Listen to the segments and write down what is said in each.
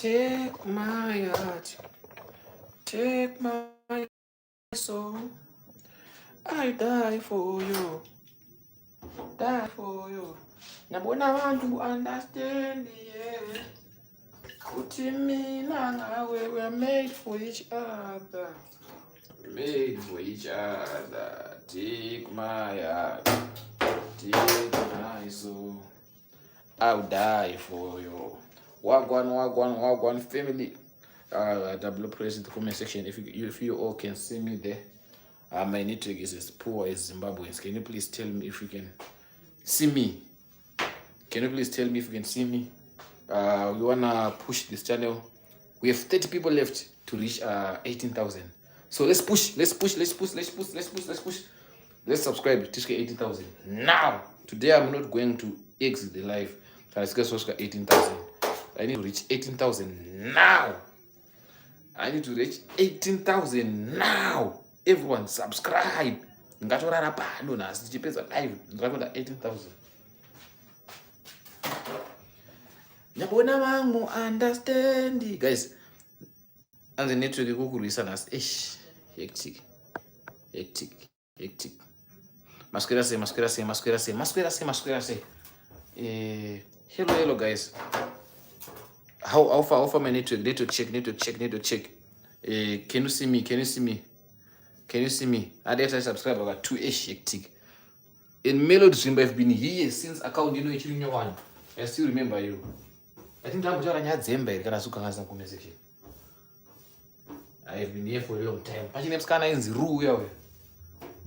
Take my heart, take my soul. I die for you, die for you. Nabona abantu understand, yeah. Kuti mina nawe, we're made for each other. Made for each other. Take my heart, take my soul. I'll die for you. Wagwan family. Double press in the comment section if you all can see me there. My network is as poor as Zimbabweans. Can you please tell me if you can see me? Can you please tell me if you can see me? We wanna push this channel. We have 30 people left to reach 18,000. So let's push. Let's subscribe to 18,000 now. Today I'm not going to exit the live. Let's get 18,000. I need to reach 18,000 now. I need to reach 18,000 now. Everyone subscribe. Ngatorara pano na sichipeza live. Ngakonda 18,000. Nyabona wangu understand. Guys, and the network kukurisa nas hectic. Masquera say. Hello guys. How far my network? Network check. Can you see me? I did subscribe about 2 hectic. In Melody Dream, I've been here since account one. I still remember you. I think I've been here for a long time.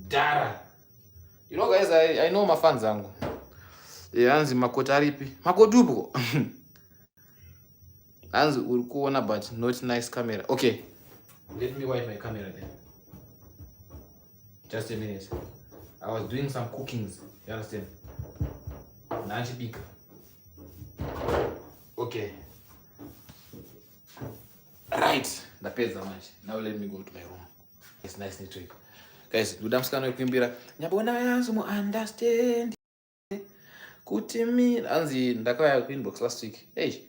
Dara. You know guys, I know my fans zangu. Anzi makotaripi. Makodubo. Anzi ulikuona but not nice camera. Okay. Let me wipe my camera then. Just a minute. I was doing some cookings. You understand? Nanchi big. Okay. Right. The page much. Now let me go to my room. It's nice network. Guys, dudamskano kwimbira. Nyabona yanzu mu understand. Kuti mi anzi ndakaya Queenbox last week. Hey.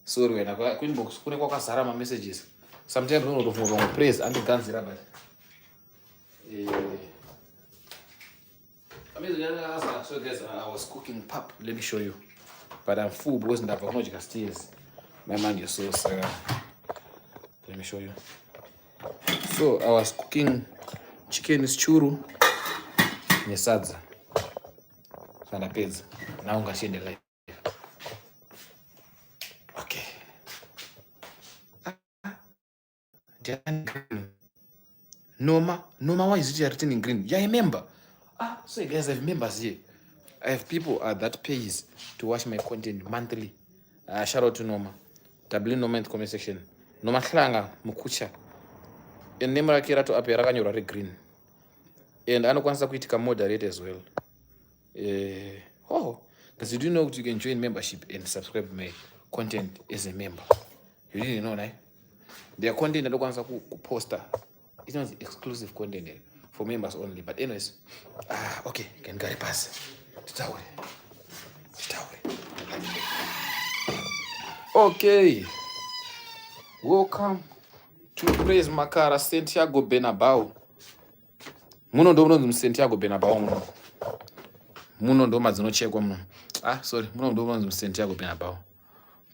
Sorry when I Queenbox kune kwakazara ma messages. Sometimes I don't know praise and ganzira but. So guys, I was cooking pap. Let me show you. But I'm full because ndavanodyka stairs. My mind is so sad. Let me show you. So I was cooking chicken churu nesadza. Sana pizza. Now ngashende live. Okay. Noma, why is it written in green? Yeah, I remember. So guys, I have members here. I have people that pays to watch my content monthly. Shout out to Noma. W Noma in the comment section. Noma Klanga Mukucha. And name rakira to appear rakanyora green. And anokwanisa kuitika moderate as well. Because you do know you can join membership and subscribe to my content as a member. You didn't know, right? Their content I don't want to poster. It's not exclusive content for members only. But anyways, okay, you can get a pass. Okay. Welcome to Praise Makara Santiago Bernabéu. Muno ndo mnonzi Santiago Bernabéu. Muno ndo mazinochekwa muno. Muno ndo mnonzi Santiago Bernabéu.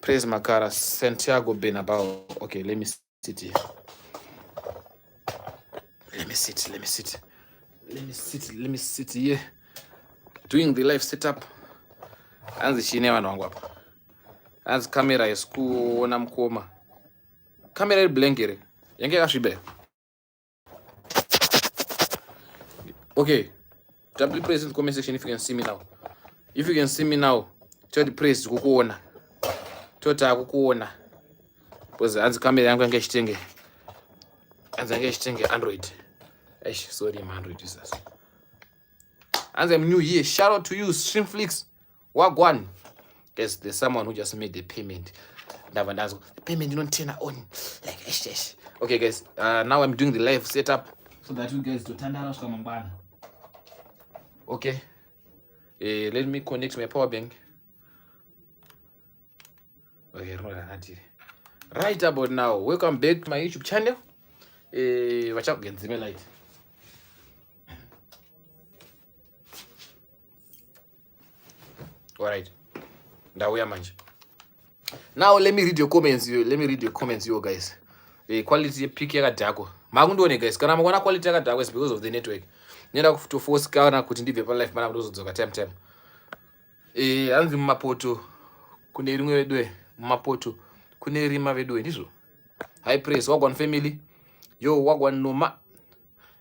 Praise Makara Santiago Bernabéu. Okay, let me sit here. Let me sit here. Doing the live setup. Anzi chine vanhu vangu apa. Anzi camera yesikuona mukoma. Camera iri blank here. Yange yakasviba. Okay. Double press in the comment section if you can see me now. If you can see me now, tell the press kukuona. Tota kukuona. Because anzi camera yangu yange ichitenge. Anzi yange ichitenge Android. Sorry, my Android users. As I'm new here, shout out to you, Streamflix. Wagwan. Guys, there's someone who just made the payment. The payment you don't turn on. Like, okay, guys. Now I'm doing the live setup so that you guys to turn on. Okay. Let me connect my power bank. Okay, Right about now, welcome back to my YouTube channel. Watch out, get the light. Alright. Now let me read your comments. You guys. The quality pick yakadhako. Makundione guys, kana muona quality yakadhako is because of the network. Nenda to force kana kuti ndibve pa life mana ndozodzoka time. Hanzi mumapoto kune rimwe vedwe, mumapoto kune rima vedwe ndizvo. High praise wagwan family. Yo wagwan noma.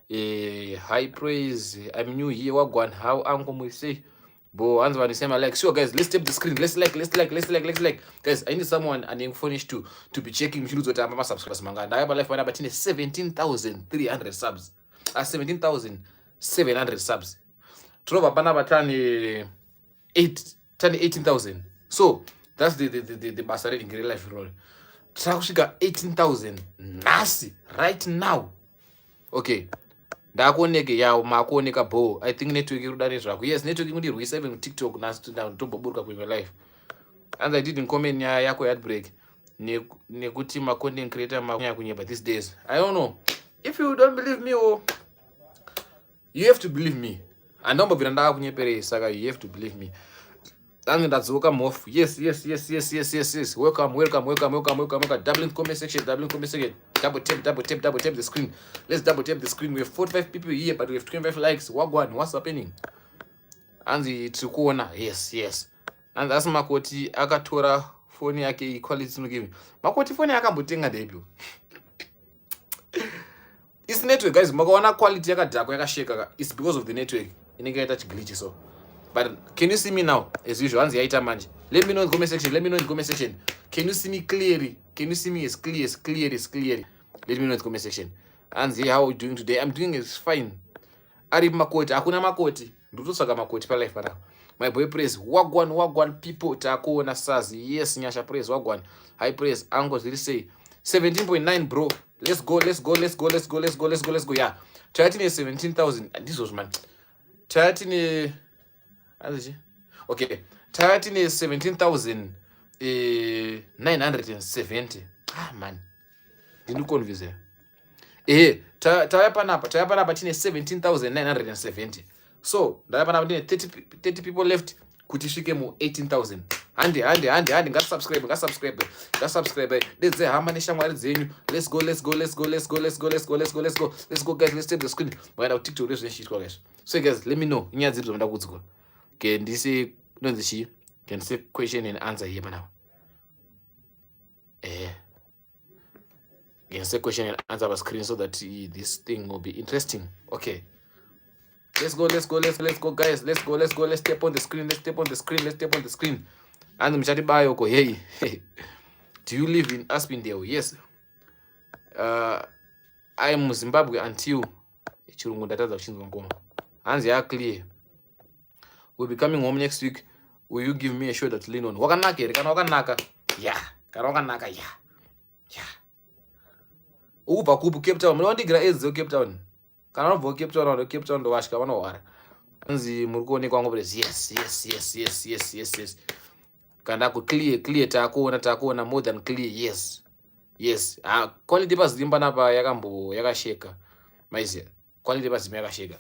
High praise. I'm new here wagwan. How uncle we say? Bo hands when say like, sure guys, let's tap the screen. Let's like. Guys, I need someone and furnish to be checking shoes with my subscribers manga. I have a life when about 17,300 subs. 17,700 subs. Trova banaba turn 18,000. So that's the basari in real life roll. Trakushika 18,000 nasi right now. Okay. Ndakoneke yawo makoneka bo. I think network irudare zvako. Yes, network indirwisa even TikTok nasi ndotoburka kuiva live. And I didn't comment yako heartbreak. Nekuti ma content creator makunya kunyeba these days. I don't know. If you don't believe me, you have to believe me. And don't believe me, saka you have to believe me. And that's welcome off. Yes. Welcome. Double in comment section. Double tap the screen. Let's double tap the screen. We have 45 people here, but we have 25 likes. What's happening? And the Tsukona. Yes. And that's Makoti akatora phone yake equality no give. Makoti phone yakambotenga debut. It's network guys. Makaona quality yakadhako yakasheka. It's because of the network. Inenge touch glitch so. But can you see me now? As usual, Anzi Aita Manji. Let me know in the comment section. Can you see me clearly? Can you see me as clear? Let me know in the comment section. Anzi, how are you doing today? I'm doing is fine. Arib Makoti, Akuna Makoti. Dutusaka Makoti pa life para. My boy praise. Wagwan people tako na sazi. Yes, Nyasha praise. Wagwan. High praise. Angos did say 17.9 bro. Let's go. Yeah. 13 is 17,000. This was man. 13 is okay. 13 is 17,970. Man. Didn't confuse it. Tayapa tine 17,970. So, tayapa 30 people left. Kutishike mo 18,000. Ande. Got subscribe. Let's say how many shamwari zenyu. Let's go, guys. Let's take the screen. But I'll TikTok this shit, guys. So, guys, let me know. Can this say no the she can say question and answer here now? Can say question and answer our screen so that this thing will be interesting. Okay. Let's go, guys. Let's go. Let's step on the screen. And Mchati Bayoko, hey. Do you live in Aspindale? Yes. I am Zimbabwe until Chirungu data of Shinzongoma. Hands are clear. We'll be coming home next week. Will you give me a show that lean on? Wakanaka. Yeah. Upa kupu Cape Town. Mwana ndigira ezi Cape Town. Kana vo Cape Town do washika wana wara. Anzi murukoni kwa ngobres. Yes. Kanda ku clear takuona more than clear. Yes. Quality bus dimba napa yakasheka. Maizia. Quality bus yakasheka.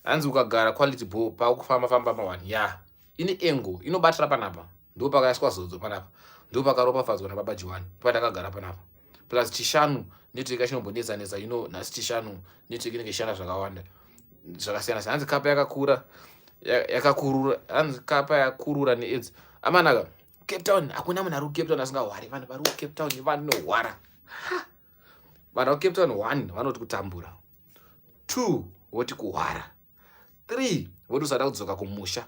Anzi ukagara quality bo pa ukufamba mawani. Yeah. Ini engo inobatira panapa. Ndo pakayaswa zodzo panapa. Ndo pakaropa fadzwa na baba Jiwani. Patakagara panapa. Plus chishanu network yachinombonetsa na chishanu network inenge ishanda zvakawanda zvakasiyana siyana. Hanzi kapa yakakurura needzi amanaka. Cape Town hakuna munhu ari kuCape Town asingahwari. Vanhu vari kuCape Town vanohwara. Vanhu vaCape Town 1 vanoti kutambura, 2 voti kuhwara, 3 voti usada kudzoka kumusha,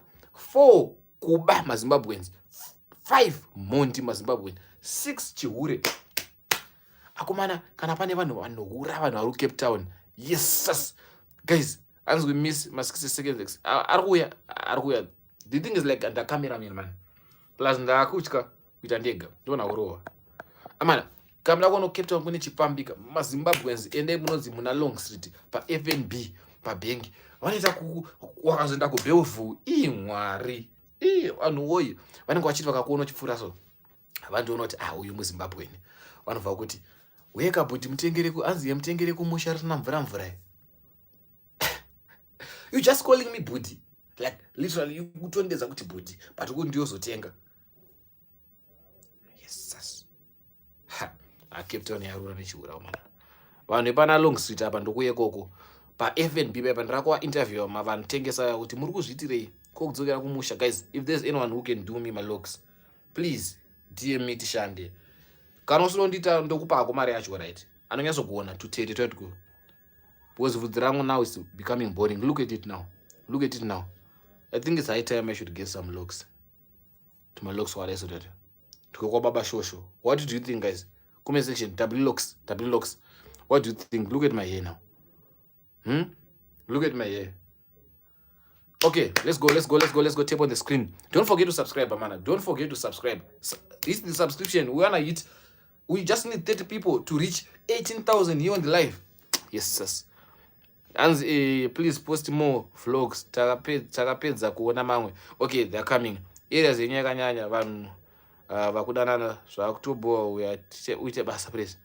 4 kuba maZimbabweans, 5 mondi maZimbabweans, 6 chihure. Akumana kana pane vanhu vanohura vanhu vari kuCape Town. Yes guys, as we miss my 60 seconds arikuya. The thing is like under cameraman man. Plus ndakutya kuita ndega ndona kurowa. Amana kamera kono Cape Town kune chipambika maZimbabweans ende munonzi muna Long Street pa FNB pa bank vanoita wakazoenda kuBellevue. Mwari vanhu woyi vanenge vachiti vakakuona uchipfuura so vandiona kuti uyu muZimbabweni vanhu vakuti weka bhuti mutengere anzi yemutengere kumusha risina mvura you just calling me bhuti, like literally kutondedza kuti bhuti but kuti ndiyozotenga. Yes, Cape Town yarura nechiura mana. Vanhu epana Long Street apa ndokuye koko paFNB paipa ndirakuva interview mavanotengesa kuti muri kuzviitirei kokudzokera kumusha. Guys, if there's anyone who can do me my locks, please DM me tishande. Kana usinondita ndokupa ako mari yacho, right? Anonyatsokuona tutete twatiko. Because vhudzi rangu now is becoming boring. Look at it now. Look at it now. I think it's high time I should get some locks. To my locks what I said. To go baba shosho. What do you think, guys? Comment section. W locks. What do you think? Look at my hair now. Look at my hair. Okay, let's go. Tap on the screen. Don't forget to subscribe, Amana. Don't forget to subscribe. This is the subscription. We just need 30 people to reach 18,000 here on the live. Yes, sis. And please post more vlogs. Takapedza kuona mamwe. Okay, they're coming. Areas yenyanya vanhu vakudanana zvakutoboa uite basa please.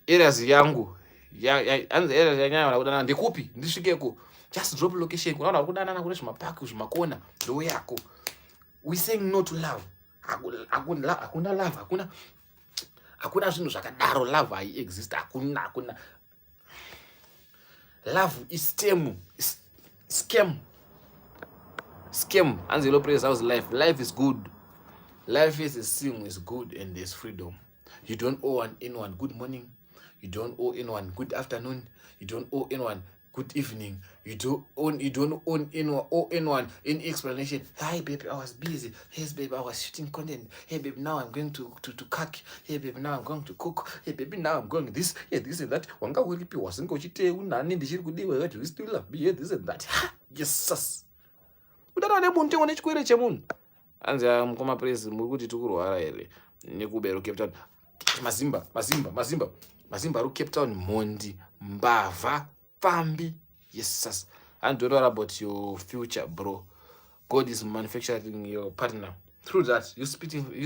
Areas yangu anzi areas yenyanya vakudanana ndikupi ndisvikeko. Just drop location. Kuna vanhu vakudanana kune zvimapaki zvimakona ndo yako. We saying no to love. Hakuna love, hakuna zvinhu zvakadaro. Love hai exist. Hakuna. Love is scam. And the praise house life. Life is good. Life is a sim is good and there's freedom. You don't owe anyone good morning. You don't owe anyone good afternoon. You don't owe anyone good evening. You don't owe anyone any explanation. Hi baby, I was busy. Yes baby, I was shooting content. Hey baby, now I'm going to cook. Hey baby, now I'm going to cook. Hey baby, now I'm going this. Yeah, this and that. Wanga wilipi wasingo chite unani ndishiri kudiwa. Do you still love me? Yeah, this and that. Yes, sus. Udana ne munte one chikwere chemunhu. Anzi mukoma praise muri kuti tukurwara here nekubero Cape Town. Mazimba ru Cape Town mondi mbavha fambi. Yes, sus. And don't worry about your future, bro. God is manufacturing your partner. Through that, you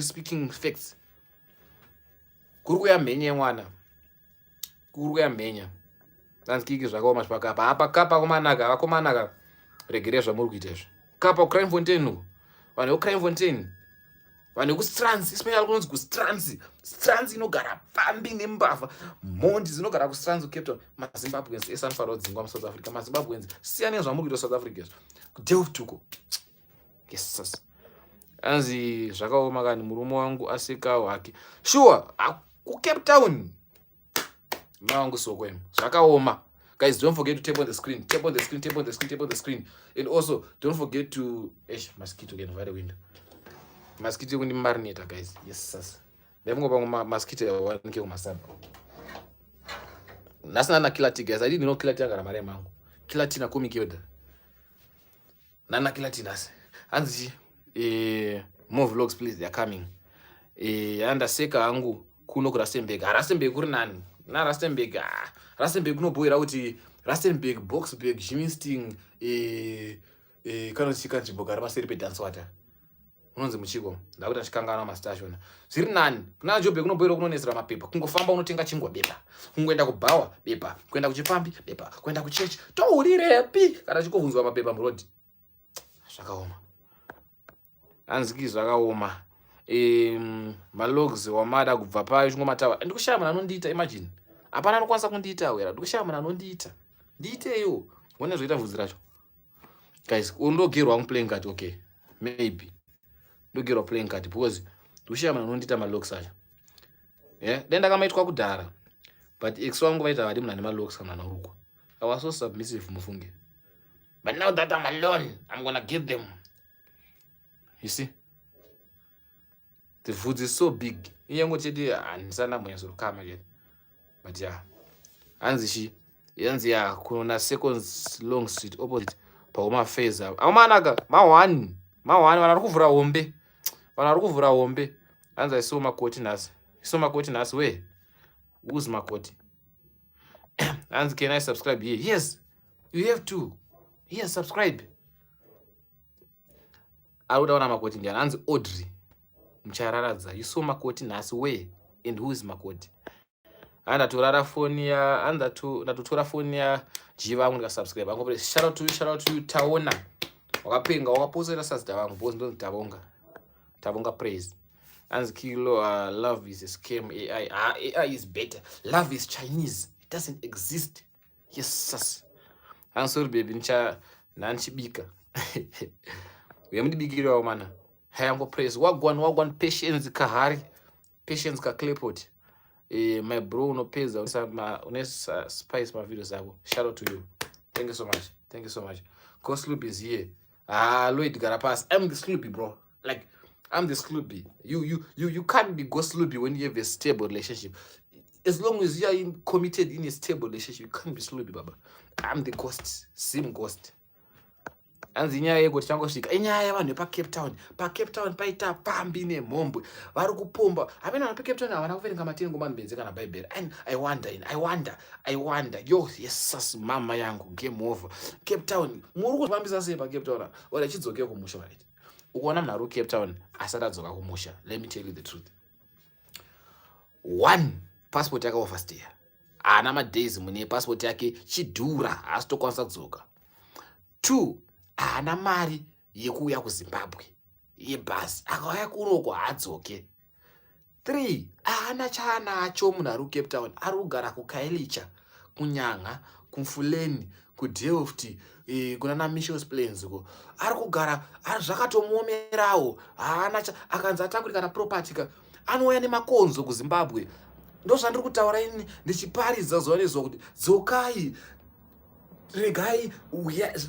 speaking facts. Kuruya menya mwana. Tanskiki zvakaoma zvakapa. Apa kapa komanaka. Regere zvamuri kuita izvo. Kapa Crime Fontaine. Vanhu Crime Fontaine. Vanhu kuStrans, especially kunonzi kuStrans inogara pambi nembavha. Mondi dzinogara kuStrans Cape Town. MaZimbabweans esanfaro dzingwa muSouth Africa. MaZimbabweans siyane zvamuri kuita South Africa. Delve tuko. Yes, sus. Anzi zvakaoma kani murume wangu aseka wake. Sure, kuCape Town. Mawangu sokwema. Zvakaoma. Guys, don't forget to tap on the screen. And also, don't forget to mosquito again by the window. Mosquito when marinate, guys. Yes, sus. Never go mosquito one kill myself. That's not killer tea, guys. I didn't know killer tea gara mare mangu. Killer tea na komi kyoda. Nana killer tea nas. Anzi more vlogs please, they are coming. Anda seka angu kuno ku Rustenburg. Rustenburg kuri nani? Na Rustenburg. Rustenburg unobhoira kuti Rustenburg, Boxburg, Jimisting, kana chika chibogara maseri pe dance water. Unonzi muchiko. Ndakuti achikangana mastashona. Zviri nani? Kuna Joburg unobhoira kunonesera mapepa. Kungofamba unotenga chingwa bepa. Kungoenda kuBhawa bepa. Kuenda kuChipambi bepa. Kuenda kuchechi. Tourirepi kana chikovunzwa mapepa murodi. Zvakaoma. Anziki zvakaoma. Malogs wamada kubva payo chingomatawa. Ndikushaya munhu anondiita, imagine. Hapana anokwanisa kundiita wera. Ndikushaya munhu anondiita. Ndiiteyo. Wone zvoita vhudzi racho. Guys, undogerwa playing card, okay. Maybe. Ndogerwa playing card because ndikushaya munhu anondiita malogs acho. Yeah, denda kamaitwa kudhara. But ex wangu vaita vadi munhu ane malogs kana naruko. I was so submissive mufunge. But now that I'm alone, I'm gonna get them. You see? The food is so big. Iyango chedi anisana mwenye kama yet. But yeah. Anzi ya kuna seconds Long Street opposite pa phase. Amanaka ma1 vanarukuvura hombe. Anzi I saw makoti nasi we. Who's makoti? Anzi can I subscribe here? Yes. You have to. Yes, subscribe. Aruda wana makoti ndiana. Anzi Audrey. Mchararadza. You saw makoti nasi we. and who is Makoti. Andatora phone ya ndatotora phone ya Jiva vangu ndikasubscribe. Angopere shout out to you Taona. Wakapenga wakapozera sazita vangu boss ndo Tabonga praise. Anzi Kilo love is a scam. AI is better. Love is Chinese. It doesn't exist. Yes sus. I'm sorry baby nanchibika. Uyamudibikira mana. Hayango praise. Wagwan patience kahari. Patience ka Claypot. My bro unopeza unesa spice my videos zako. Shout out to you. Thank you so much. Go Sloopy is here. Lloyd Garapas. I'm the Sloopy, bro. Like I'm the Sloopy. You can't be Go Sloopy when you have a stable relationship. As long as you are committed in a stable relationship, you can't be Sloopy, baba. I'm the ghost, same ghost. Anzi nyaya yego tichangosvika inyaya vanhu Cape Town paita pambi nemhombwe vari kupomba apena vanhu Cape Town havana kuverenga matengo manbenzi kana bhaibheri. And I wonder yo yes mama yangu game over. Cape Town muri kufambisa sei Cape Town ora chidzoke kumusha right ukaona munhu ari Cape Town asati adzoka kumusha. Let me tell you the truth. One, passport yake overstay ana madays mune passport yake chidhura asitokwanisa kudzoka. Two, ana mari yekuuya kuZimbabwe yebhasi akauya kunoko haadzoke. 3, ana chaanacho munhu ari Cape Town ari kugara kuKailicha, kuNyanga, kuFuleni, kuDelft, kuna Missions Plains uko ari kugara ari zvakatomuomerawo haana akanzi atakuri kana property anouya nemakonzo kuZimbabwe. Ndo zvandiri kutaura ini ndichiparidza zuva nezuva kuti dzokai regai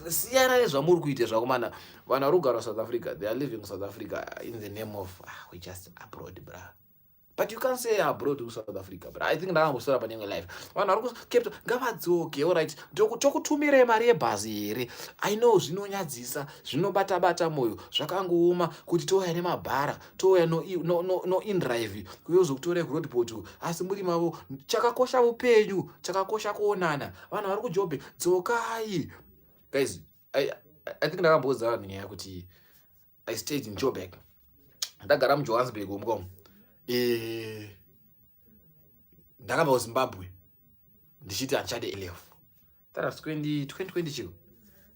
siyana nezvamuri kuita zvako mana vanhu vari kugara South Africa, they are living South Africa in the name of we just abroad bra. But you can't say abroad to South Africa bra. I think ndakambosora pane imwe life vanhu vari kuCape Town ngavadzoke alright. Tokutumirai mari yebhazi here. I know zvinonyadzisa zvinobata moyo zvakangooma kuti touya nemabhara touya no indrive kuyozokutorai kuroadport asi muri mavo chakakosha upenyu chakakosha kuonana vanhu vari kuJobe dzokai. Guys, I think ndakambodza vanhu nyaya kuti I stayed in Joburg. Ndagara muJohannesburg umwe ndakabva kuZimbabwe ndichiti handichade 11 that's 2020 chiko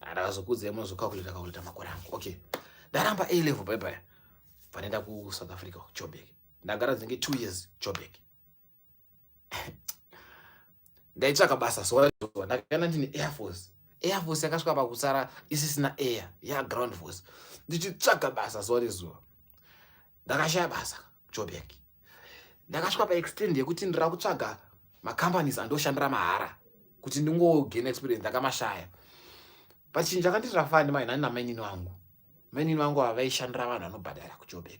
ndakazokudza munozokalkuleta makore angu. Okay, ndaramba A11 bye panoenda kuSouth Africa Joburg. Ndagara dzinge 2 years Joburg. Ndaitsvaka basa zuva ndakaenda ndine Air Force yakasvika pakusara isisina air ground force. Ndichitsvaga basa zuva nezuva ndakashaya basa Joburg. Ndakasvika paextend yekuti ndira kutsvaga macompanies andoshandira mahara kuti ndingogain experience ndakamashaya. But chinhu chakanditira fani maina namainini vangu havaishandira vanhu vanobhadhara kuJoburg.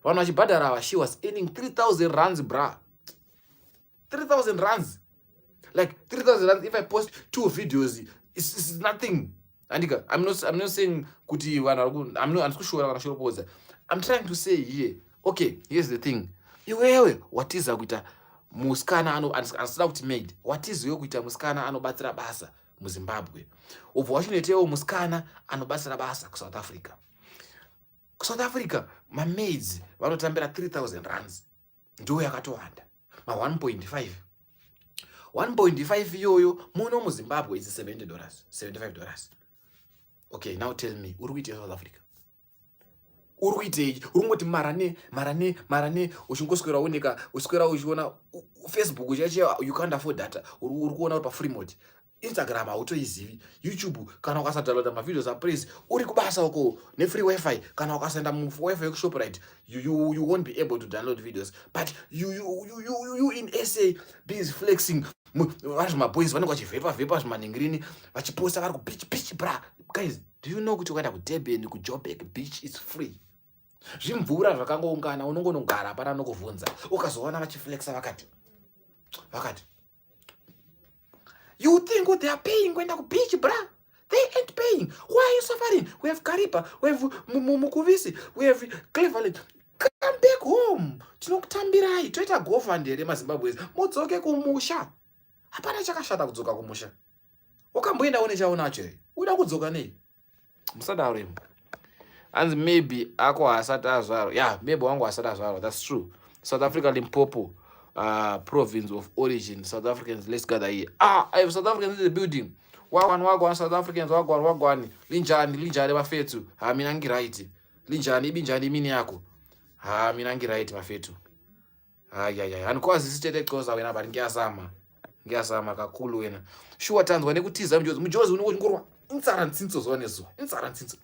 Vanhu vachibhadhara ava she was earning 3,000 rands bra. 3,000 rands. Like 3,000 rands if I post 2 videos it's nothing. Andika, I'm not saying kuti vanhu I'm kushora kana shoropoza. I'm trying to say here. Okay, here's the thing. Iwewe watiza kuita musikana anosida kuti maid. Watiziwe kuita musikana anobatsira basa muZimbabwe. Ubva wachinoitewo musikana anobatsira basa kuSouth Africa. kuSouth Africa mamaids vanotambira 3,000 rands. Ndo yakatowanda. Ma 1.5 iyoyo muno muZimbabwe is $70, $75. Okay, now tell me, uri kuita South Africa? Uri kuiteji? Uri ngoti marane uchingoswera uoneka, uswera uchiona Facebook uchache you can't afford data. Uri kuona pa free mode. Instagram autoizivi, YouTube kana ukasadownloada mavideos apraise uri kubasa uko ne free wifi kana ukasenda mu wifi ku Shoprite you won't be able to download videos. But you in SA busy flexing. Vari maboys vanenge vachivepa zvimaningrini vachiposta vari kubeach bra. Guys, do you know kuti ukaenda kuDurban kuJoburg beach is free? Zvimvura zvakangoungana unongonogara pana nokuvhunza ukazoona vachiflexa vakati you think what they are paying kuenda kubeach bra? They ain't paying. Why are you suffering? We have Kariba, we have Mukuvisi, we have Cleveland. Come back home. Tinokutambirai toita GoFund here maZimbabwe mudzoke kumusha. Hapana chakashata kudzoka kumusha. Ukamboenda une chaunacho here. Uda kudzoka nei? Musadaro. And maybe ako asata azvaro. Yeah, maybe wangu asata azvaro. That's true. South Africa Limpopo. province of origin. South Africans, let's gather here. I have South Africans in the building. Wagwan South Africans, wagwan linjani bafethu. Mina ngiright. Linjani ibinjani mini yako. Mina ngiright bafethu. Andikwazi sithethe Xhosa wena but ngiyazama kakhulu wena. Sure tanzwa nekutiza mjozi unongorwa insara ntsinzo zone zo. Insara ntsinzo.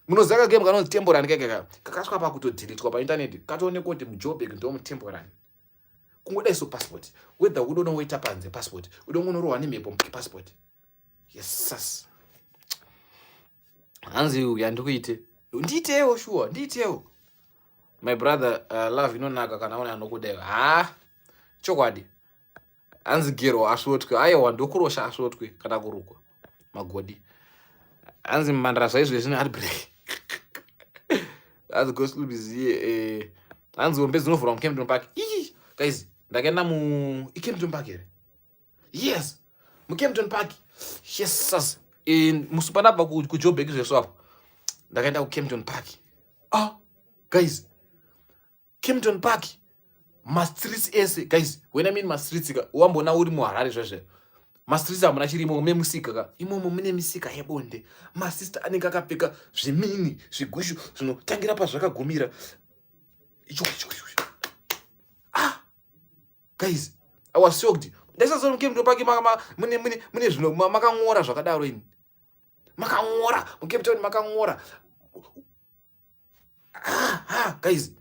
Munozaka game kanonzi temporary keke kakaswa pa kutodelete pa internet katoone kuti mujobek ndo mutemporary kungoda iso passport whether we don't wait panze passport we don't want to run imepo mki passport. Yes sas hanzi uyandikuite nditewo sure nditewo my brother love inonaka kana ona anokuda chokwadi hanzi gero asvotwe aiwa ndokurosha asvotwe kana kurukwa magodi hanzi mandara zvaizvo zvine heartbreak. As Gospel busy hanzi hombe dzinovhura muKempton Park. Guys ndakaenda muKempton Park here. Yes muKempton Park. Yes sas musupana pa kuJoburg zveswo apo ndakaenda kuKempton Park. Guys Kempton Park ma streets ese guys when I mean ma streets wambona uri muHarare zvazvo ma streets amuna chirimo memusika ka imomo mune misika yebonde ma sister anenge akapfeka zvimini zvigushu zvinotangira pa zvakagumira guys I was shocked. Ndaisazo muKempton Park mune zvino makangora zvakadaro ini makangora muKempton makangora guys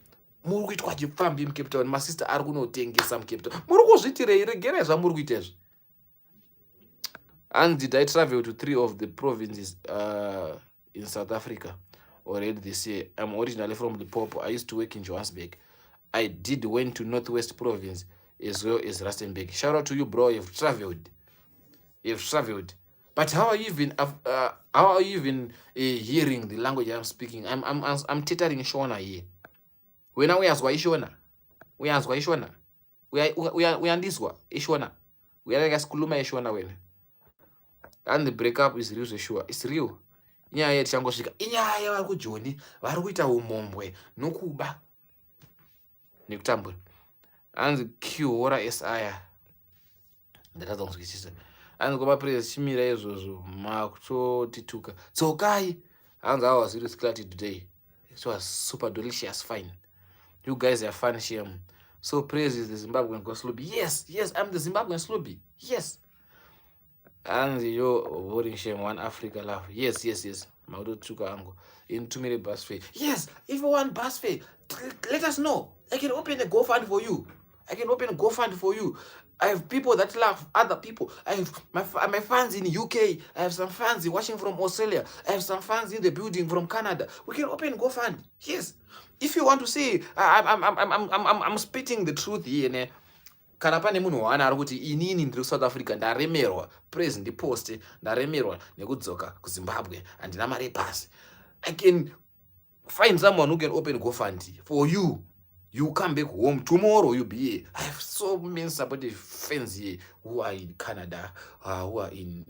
muri kuitwa chifambi muKempton ma sister ari kunotengesa muKempton muri kuzvitirei regerezva muri kuita izvi. And did I travel to 3 of the provinces in South Africa already this year? I'm originally from Limpopo. I used to work in Johannesburg. I did went to Northwest Province as well as Rustenburg. Shout out to you, bro. You've traveled. But how are you even hearing the language I'm speaking? I'm tethering Shona here. When we ask why Shona, we andiswa Shona. We are like skuluma Shona when. And the breakup is real, sure. It's real. Inyaya tichangosvika inyaya vari kujoni vari kuita umombwe nokuba nekutambura anzi kihora esaya ndatadza kuzwisisa anzi kwamapresi chimira izvozvo makutotituka tsokai anzi I was really glad today. It was super delicious fine. You guys are fun shame. So praise is the Zimbabwean Sloopy. Yes I'm the Zimbabwean Sloopy. Yes. And yo voting shame one Africa love. Yes. Maudo tuka ango. In 2 minute bus fare. Yes, if you want bus fare, let us know. I can open a GoFund for you. I have people that love other people. I have my fans in UK. I have some fans watching from Australia. I have some fans in the building from Canada. We can open GoFund. Yes. If you want to see, I'm spitting the truth here, ne. Kana pane munhu waana ari kuti inini ndiri South Africa ndaremerwa praise ndiposte ndaremerwa nekudzoka kuZimbabwe handina mari pasi. I can find someone who can open GoFund for you. You come back home tomorrow, you be here. I have so many supportive friends here who are in Canada, who are in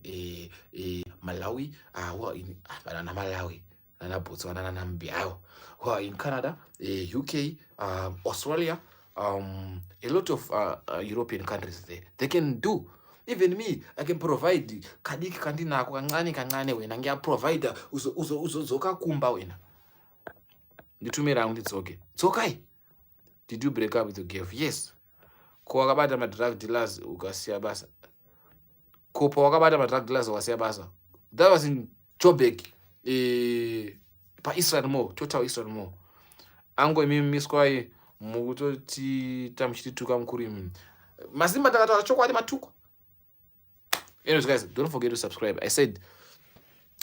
Malawi, who are in Malawi, Botswana, Namibia, who are in Canada, UK, Australia. A lot of European countries there. They can do. Even me, I can provide kadiki kandinako kancane wena ngiyaprovide uzozoka kumba wena. Nditumira hangu nditsoke. Tsokai. Did you break up with your girl? Yes. Ko wakabata ma drug dealers ukasiya basa. Ko pa wakabata ma drug dealers ukasiya basa. That was in Joburg. Pa Israel Mall, Total Israel Mall. Ango imimi miskwai mukutoti tamuchituka mukuru imimi. Mazimba takataura chokwadi matuko. Anyways guys, don't forget to subscribe. I said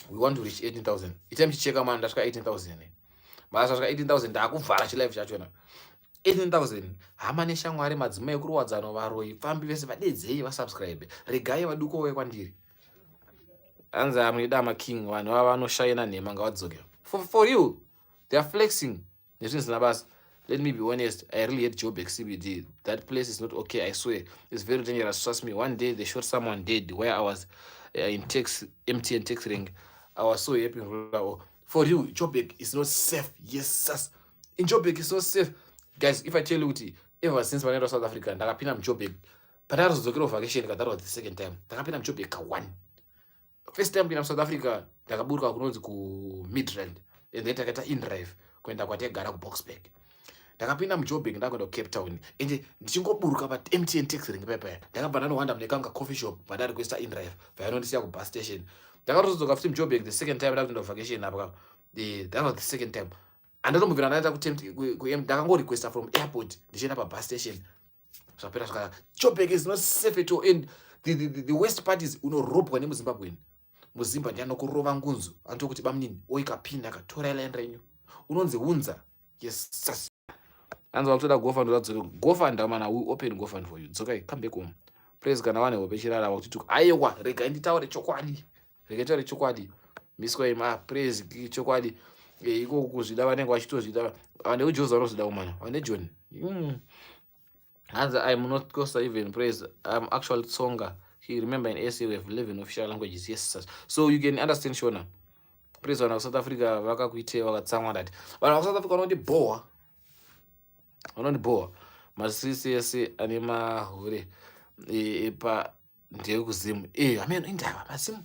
we want to reach 18,000. Item chicheka man ndasvika 18,000. Basa svika 18,000 ndakuvhara chilive chachona. 18,000 hama neshamwari madzimai ekuruwadzano varoi pambi vese vadedzei vasubscribe regai vaduko we kwandiri anzi amuida making vanhu vava vanoshaina nhema ngavadzoke for you they are flexing nezvinhu zvisina basa. Let me be honest, I really hate Joburg CBD. That place is not okay, I swear. It's very dangerous, trust me. One day they shot someone dead where I was in MTN text ring. I was so happy. For you, Joburg is not safe. Yes, sus. In Joburg it's not safe. Guys, if I tell you, ever since when I was South Africa, ndakapinda muJoburg. But I was looking vacation, that was the second time. Ndakapinda muJoburg ka1. First time in South Africa, ndakaburuka kunonzi kuMidrand, and then takaita InDrive kuenda kwategara kuBoxburg. Ndakapinda muJoburg ndakuenda kuCape Town, ende ndichingoburuka paMTN taxi ring paya. Ndakabva ndanohwanda munekanga coffee shop padarikuisa InDrive, vainondisiya kubus station. Ndakatozodzoka futi muJoburg the second time ndakuenda vacation apa. That was the second time. Andatombobvira ndaenda ndakangorequesta from airport ndichienda pabus station. Zvapera zvakadaro. Joburg is not safe at all, and the worst part is unorobwa nemuZimbabwe. Muzimba ndianokurova ngunzu anotokuti bamunini oikapinda akatora iland renyu unonzi unza. Yes, anzwa kutoda gofund radzoka gofund mana we open gofund for you. Dzoka come back home. Praise kana wane wopechirara wakuti aiwa rega nditaure chokwadi. Rega taure chokwadi. Miswa ima praise chokwadi. Iko kuzvida vanenge vachitozvida. Ane uJoza anozvida umana. Ane John. And I'm not Costa even praise. I'm actual Tsonga. He remember in SA we have 11 official languages. Yes, sir. So you can understand Shona. Praise on South Africa vakakuite vakatsamwa that. But South Africa not bore. Not bore. Masisi ese anima hure. Pa ndiye kuzimu. Ameno indaba masimu.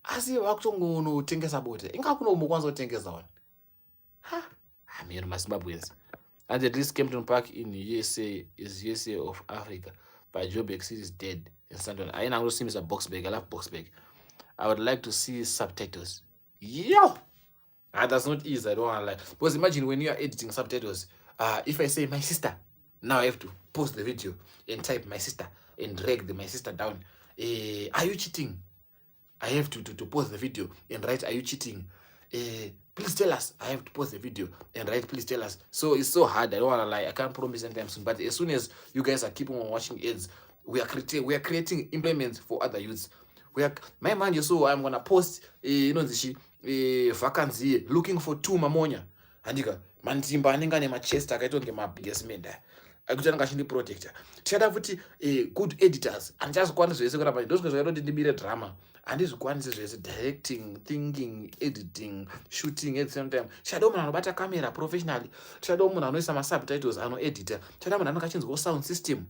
Asi vakutongono tengesa bote. Inga kuno mukwanza kutengesa one. Ha. Ameno maZimbabweans. And at least Kempton Park in USA is USA of Africa. But Joburg City is dead in Sandton. I know see Mr. Boxburg. I love Boxburg. I would like to see subtitles. Yo! That's not easy. I don't want to lie. Because imagine when you are editing subtitles, if I say my sister, now I have to post the video and type my sister and drag my sister down. Are you cheating? I have to post the video and write, are you cheating? Please tell us. I have to post the video and write, please tell us. So it's so hard. I don't want to lie. I can't promise anytime soon. But as soon as you guys are keeping on watching ads, we are creating implements for other youths. My man, so I'm gonna post, vacancy looking for 2 mamonya. Andika manzimba anenga ne machester akaitwa ngemabiggest menda. Akutana kashindi protector. Tichada futi good editors. Andazikwanisa zvese kuramba ndoswe zvakaita ndibire drama. Handizvikwanisi zvese directing, thinking, editing, shooting at the same time. Tichada munhu anobata camera professionally. Tichada munhu anoisa masubtitles anoedita. Tichada munhu anokachinzwa sound system.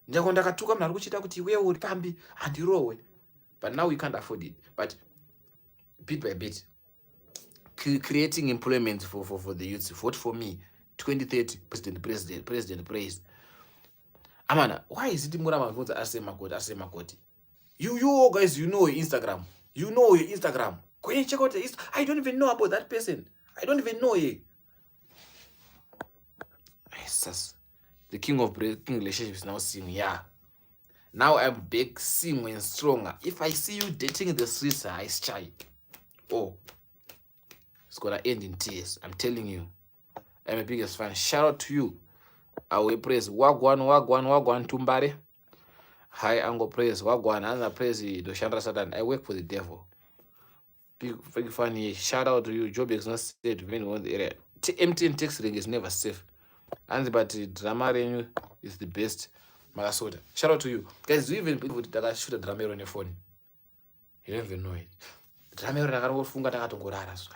Ndakatuka munhu ari kuchita kuti iwewe uri pambi handirowe. But now we can't afford it. But bit by bit, creating employment for the youths. Vote for me. 2030 president praise. Amana, why is it Murama vote Ase Makoti? You guys, you know your Instagram. You know your Instagram. Go and check out the I don't even know about that person. I don't even know it. Jesus. The king of breaking relationships now seeing, yeah. Now I'm back, seeing when stronger. If I see you dating the streets, I strike. Oh, it's gonna end in tears. I'm telling you. I'm a biggest fan. Shout out to you. I will praise Wagwan Tumbare. Hi, Ango praise Wagwan. Another praise Doshandra Satan. I work for the devil. Big funny. Shout out to you. Job is not safe when you want the area. MTN text ring is never safe. And but drama ring is the best. Magasota. Shout out to you. Guys, do you even believe that I shoot a drama on your phone? You don't even know it. Drama rakafunga takatongorara. So.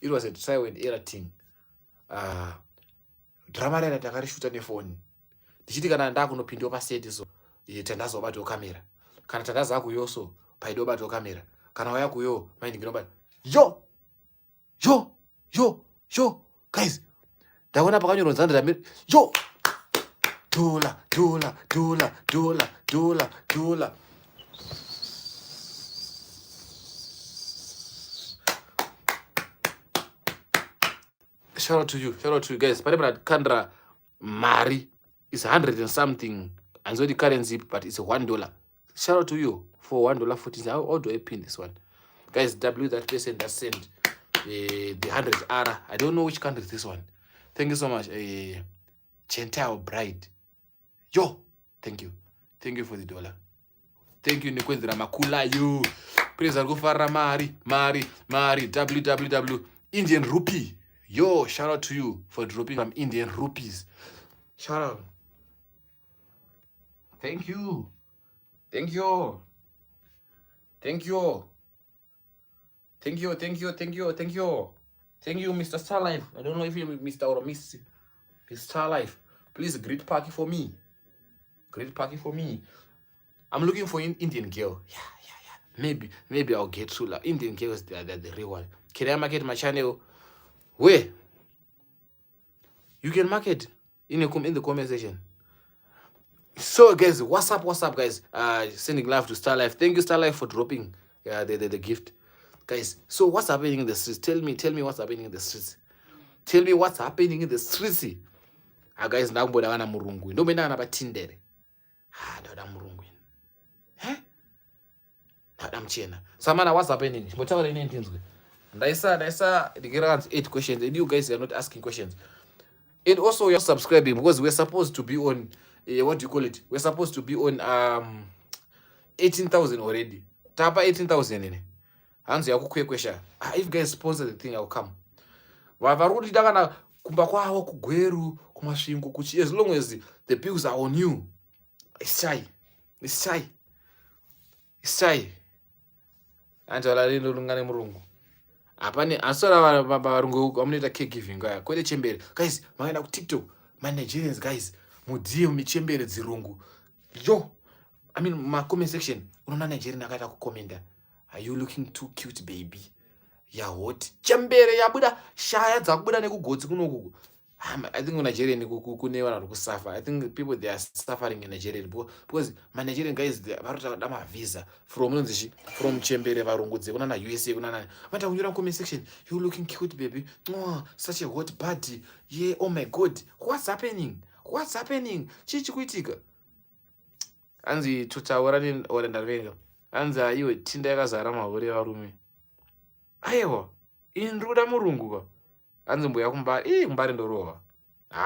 It was a trial and error thing. Drama rera takarishuta nefoni. Ndichiti kana ndakunopinda paseti so tandazobata kamera. Kana tandaza kuyoso paidobata kamera. Kana waya kuyo mind nginobata. Yo guys. Ndaona pakanyorwa nzanda ndamira. Yo. Dola. Shout out to you guys. Parabra Kandra Mari is 100 and something. And so the currency, but it's $1. Shout out to you for $1.14. How do I pin this one? Guys, W that person that sent the 100R. I don't know which country is this one. Thank you so much. Gentile Bride. Yo, thank you for the dollar. Thank you, Nikwendra Makula. You praise Argofara Mari, www. Indian Rupee. Yo, shout out to you for dropping some Indian rupees. Shout out. Thank you, Mr. Starlife. I don't know if you're Mr. or Miss. It's Star Life. Please greet Parky for me. Great Parky for me. I'm looking for an Indian girl. Yeah. Maybe I'll get through. Like, Indian girls, they're the real one. Can I market my channel? Where? You can market in the comment section. So guys, what's up guys? Sending love to Star Life. Thank you Star Life for dropping the gift. Guys, so what's happening in the streets? Tell me what's happening in the streets. Tell me what's happening in the streets. Guys, ndakubona kana murungu. Ndomena kana patindere. Ndoda murungu. Ndoda mchena. Samana, what's happening? Mbotaura ine ndinzwe. Ndaisa ndigira 8 questions and you guys are not asking questions. And also you're subscribing because we're supposed to be on what do you call it? We're supposed to be on 18,000 already. Tapa 18,000 in. Hands yakukwesha. If you guys sponsor the thing, I'll come. Vavarudi dakana kumba kwawo kugweru kumasvingo kuchi, as long as the bills are on you. It's shy. Antu alalindo lungane murungu. Apane asora varungu vamunoita caregiving kaya kwete chembere. Guys, makaenda ku TikTok, my Nigerians guys, mudziye michembere dzirungu. Yo, I mean my comment section, unoona Nigerian akaita kukomenda. Are you looking too cute baby? Ya hot. Chembere yabuda shaya dzakubuda nekugotsi kunoku. I think Nigerian kune vanhu kusuffer. I think people they are suffering in Nigeria because my Nigerian guys they varota dama visa from chembere varungudze kuna na USA kuna na. But when you're in comment section, you looking cute baby. Oh, such a hot body. Yeah, oh my god. What's happening? Chichi kuitika. Anzi tutaura ni orendavenga. Anza iwe tinda yakazara mahore varume. Aiwa, indruda murungu ka. Anzi mbuya kumbari, kumbari ndorowa.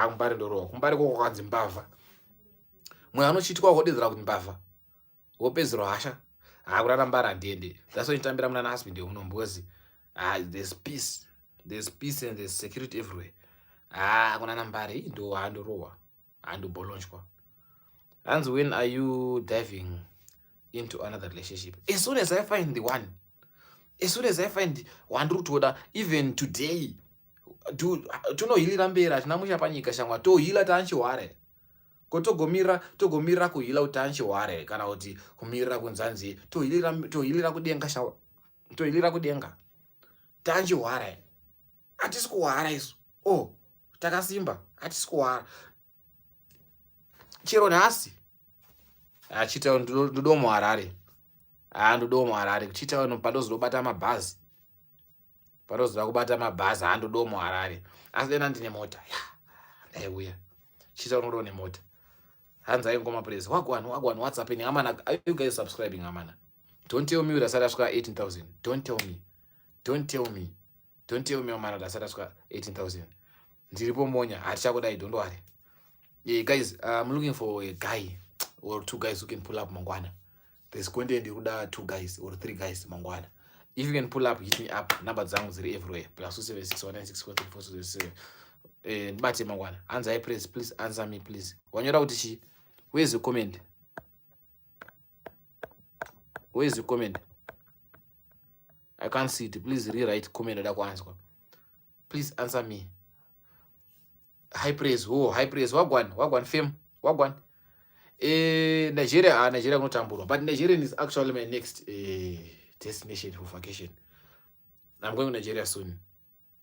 Kumbari ndorowa. Kumbari koko kanzi mbavha. Mwe anochitwa kodedzera kuti mbavha. Wopedzero hasha. Kurara mbara ndende. That's why nitambira muna husband unombozi. There's peace. There's peace and there's security everywhere. Kuna nambari ndo handorowa. Hando bolonchwa. And when are you diving into another relationship? As soon as I find the one. As soon as I find one root order, even today, tunohilira mbera tinamusha panyika shangwa tohila tanchiware togomira kuhila utanchiware kana kuti kumirira kunzanzi tohilira kudenga shawa tohilira kudenga tanchiware atisi kuhara isu takasimba atisi kuhara chero nhasi achita ndodomo Harare ndodomo Harare kuchita padozobata mabhazi parozoda kubata mabhazi handodomo Harare asi dena ndine mota ndaiuya chita unodo nemota hanzai ngoma praise wagwan what's happening amana. Are you guys subscribing amana? Don't tell me udasara kusvika 18,000. Don't tell me amana udasara kusvika 18,000. Ndiripo monya hatichakudai dondowari. Yeah guys, I'm looking for a guy or 2 guys who can pull up mangwana. There's content kuda 2 guys or 3 guys mangwana. If you can pull up, hit me up. Number zangu ziri everywhere. +27619643407. Bate mangwana. Answer please answer me please. Wanyora kuti where's the comment? I can't see it. Please rewrite comment odako answer. Please answer me. High praise. High praise. Wagwan fame. Wagwan. Nigeria kunotambura. But Nigeria is actually my next destination for vacation. I'm going to Nigeria soon.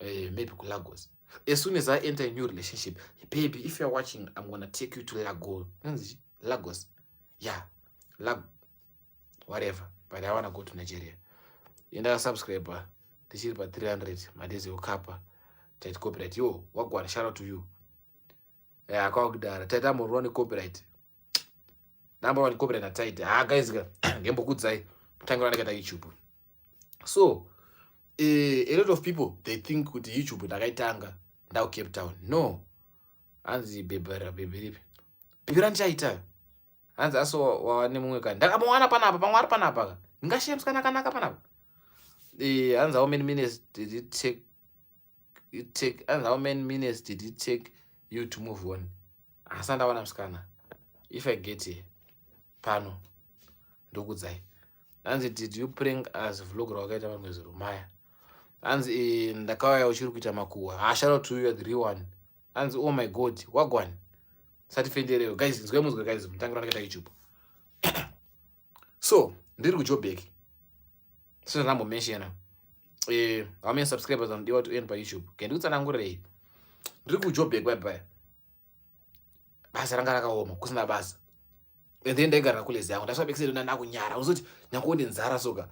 Maybe to Lagos. As soon as I enter a new relationship, baby, if you're watching, I'm going to take you to Lagos. Yeah. Whatever. But I want to go to Nigeria. In that subscriber, this is about 300. My days will kappa. Tight copyright. Yo, wagwan, shout out to you. Yeah, I call that. Tight I'm running copyright. Number 1 copyright na tight. Guys, gembo kudzai. Tangana get YouTube. So, a lot of people they think with YouTube ndakaitanga ndau Cape Town. No. Anzi bebera. Biranchaita. Anzi aso wane mumwe kan. Ndakamwana panapa, pamwari panapa. Ngashems kanaka panapa. Anzi how many minutes did it take? And how many minutes did it take you to move on? Asanda wana mskana. If I get here, pano ndokudzai. Anzi did you bring as vlogger wakaita mamwezero maya? Anzi ndakauya uchiri kuita makuwa. Shout out to you, the real one. anzi oh my god wagwan satifendereyo guys nzwe muzwe guys mutangira nakaita YouTube. So ndiri kuJoburg so ndambo mention how many subscribers andiwa to earn pa YouTube kendikutsanangurei ndiri kuJoburg bye basa ranga rakaoma kusina basa and then ndaigara kulezi yangu ndasvabekiseri nakunyara uzoti nyangoone nzara soka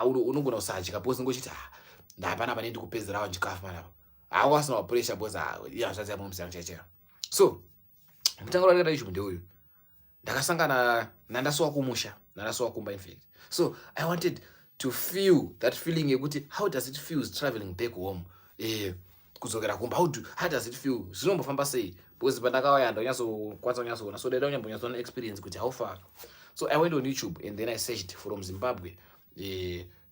unogona kusadya bosi ngochiti ndapana pane ndikupedzerawo chikafu manapa awasina pressure bosi yazvaziya mumsana chaichaiyo. So mutango rakaita YouTube ndeuyu ndakasangana nandasowa kumusha nandasowa kumba in fact. So I wanted to feel that feeling yekuti how does it feel traveling back home kuzokera kumba how does it feel zvinombofamba sei because pandakauya ndanyazokwanisa kunyasoona so daida unyambonyasoona experience kuti how far. So I went on YouTube and then I searched from Zimbabwe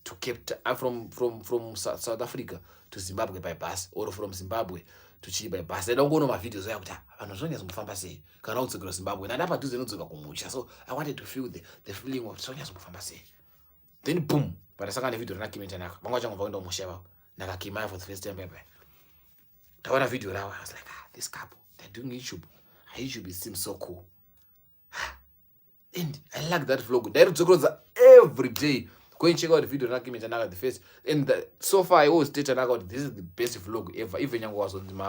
to Cape from South Africa to Zimbabwe by bus or from Zimbabwe to Chile by bus. I don't go no my videos yakuti vanhu zvonyazomufamba sei kana udzokera Zimbabwe nandapadhuze nodzoka kumusha. So I wanted to feel the feeling of zvonyazomufamba sei. Then boom pandasangana nevidhio ranaKimai Tanaka vanga vachangobva kuenda kumusha ivavo ndakakimaya for the first time bye. Tawana video rao I was like this couple they're doing YouTube. YouTube seems so cool. And I like that vlog. Ndairudzokera every day. Go and check out the video naKimai Tanaka the first. And so far I always state Tanaka this is the best vlog ever. Even yangu was on my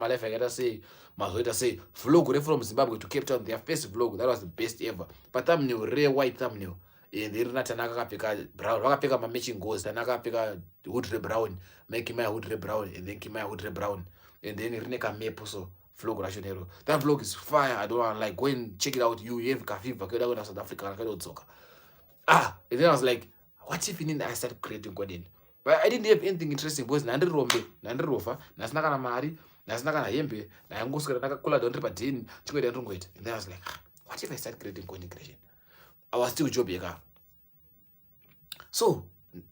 life I gotta say mazoita say vlog from Zimbabwe to Cape Town, their first vlog that was the best ever. But thumbnail rare white thumbnail. And then Tanaka akapfeka brown. Vakapfeka matching goals. Tanaka akapfeka hood red brown. Make Kimai hood red brown and then Kimai hood red brown. And then Rineka Maple so vlog rachonero. That vlog is fire. I don't want like go and check it out. You have Kafiva go to South Africa and then I was like, what if I started creating content? But I didn't have anything interesting because nandiri rombe nandiri rofa nasina kana mari nasina kana hembe nayangoswera ndakakula down padini chingoita ndongoita. And then I was like, what if I start creating content creation? I was still Joburg. So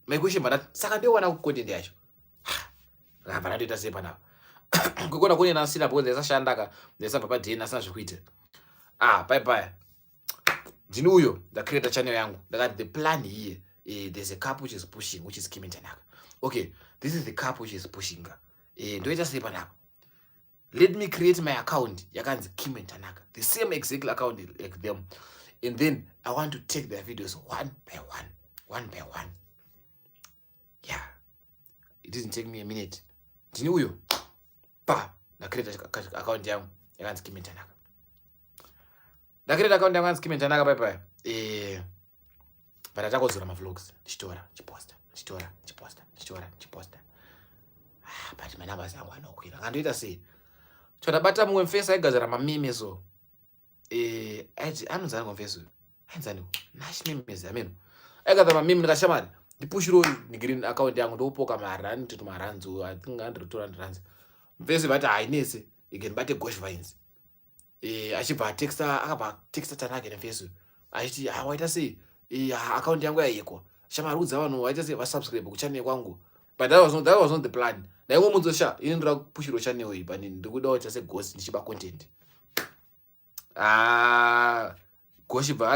my question but saka ndowana content yacho rapana ndoita sei panapa kukona kune nasina because ndasashandaka ndasabva padini asina zvikuita bye ndini uyo ndacreate channel yangu ndakati the plan here there's a couple which is pushing which is Kimai Tanaka. Okay, this is the couple which is pushing ndoita sei panapa let me create my account yakanzi Kimai Tanaka the same exact account like them and then I want to take their videos one by one. Yeah, it didn't take me a minute. Ndini uyo ndacreate account yangu yakanzi Kimai Tanaka. Ndacreate account yangu yakanzi Kimai Tanaka bye but atakozora mavlogs ndichitora chiposta but manumbers angu anokwira ngandoita sei chodabata mumwe mfesi aigadzira mameme so aiti anonzi ari mfesi ainzani nash memes ameno aigadzira mameme ndikashamari ndipushiro green account yangu ndopoka marani to marands I think 100 200 rands mfesi vati hainese igenibate gosh vines achibva texta akabva texta Tanaka nemfesi achiti waita sei account yangu yaikwa shamarudza vanhu waita sei vasubscribe kuchannel kwangu but that was not the plan. Naimwe munzosha ini ndira kupushiro channel iyi but ndikuda kuita seghost ndichiba content goshi bva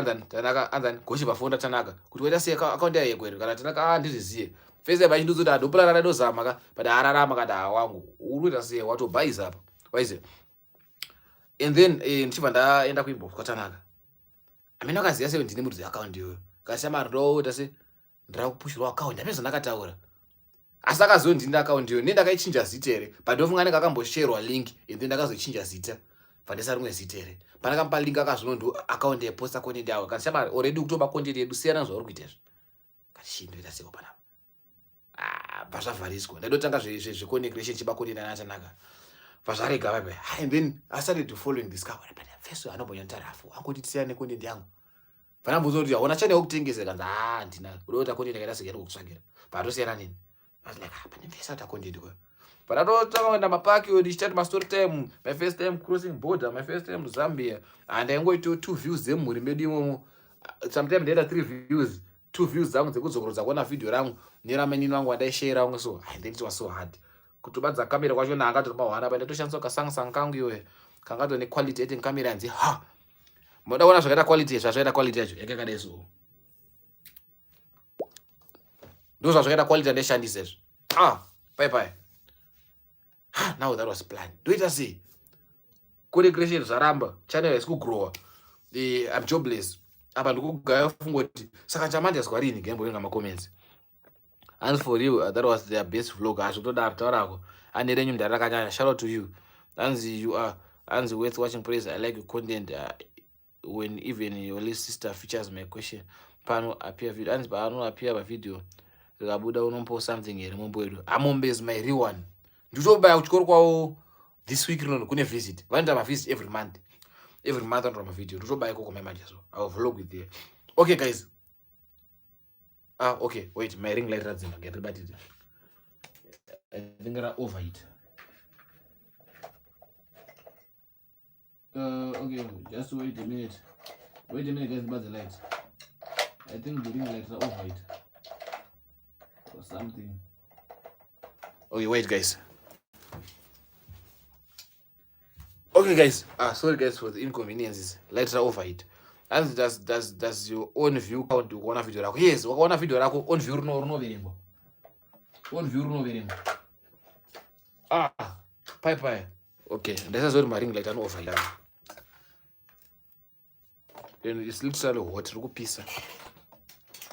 anzani goshi bva Tanaka kuti waita sei account yaikwa kana Tanaka ndizviziye fese bachinduzoti adopulana radozama but ararama kada wangu uruita sei watobhaisa apa waize. And then ndichibva ndaenda kuinbox kwaTanaka amene akaziya sei ndine mudzi account iyoyo kashamari ndoita sei ndira kupushirwa account apedza ndakataura asi akaziva ndine account iyoyo ndakayichinja zita here but ndofunga ndenge akambosherwa link and then ndakazochinja zita pandesa rimwe zita here panakamupa link akazvino ndo account yeposta content yawo kashamari already kutoba content yedu siyana zvauri kuita izvo kati ndoita seko panapa bva zvavhariswa ndaidotanga zvecontent creation chiba content anaTanaka vazvarega bye and then I started to following this couple but first anombonyantarafu angoti tisiyane content yangu vanambozoti aona channel yokutengesa kanzi ndina udota content yakaita sekeri kutsvagira patosiyana nini I was like pane first ata content kwa but atotanga kuenda mapaki ndichitati ma story time my first time crossing border my first time Zambia and aingoita 2 views dzemhuri medu imomo sometimes ndaita 3 views 2 views dzangu dzekudzokerodza kuona video rangu neramenini wangu wandaishare wangu so and then it was so hard kutobadza kamera kwacho naanga tomahwana banda toshandisa kaSamsung kangu iwe kangato ne quality ete kamera nzi moda kuona zvakaita quality zvazvaita quality yacho yakakadai so ndo zvazvaita quality ndeshandisa izvo bye now that was plan ndoita sei kuri creation zvaramba channel haisi kugrowa. I'm jobless apa ndikugaya fungo kuti saka chamanje azwa rini ngemboenga macomments. And for you, that was their best vlog. I should have told and then you shout out to you. And you are and worth watching. Praise. I like your content. When even your little sister features my question, pano appear video. And pano appear a video. Rabuda unompo something here. I'm on base my real one. You show by out this week. No, couldn't visit. One time I visit every month. Every month on my video. You show by Coco Memaja. So I'll vlog with you. Okay, guys. Okay, wait, my ring light runs in again. Everybody, I think I'm over it. Okay, just wait a minute. Wait a minute, guys, about the lights. I think the ring lights are over it. Or something. Okay, wait, guys. Okay, guys. Sorry, guys, for the inconveniences. Lights are over it. And does your own view count to one video? Yes, one video on view no anymore. One view no anymore. Bye. Okay, this is what my ring light are over here. Then it's literally hot. Look pizza.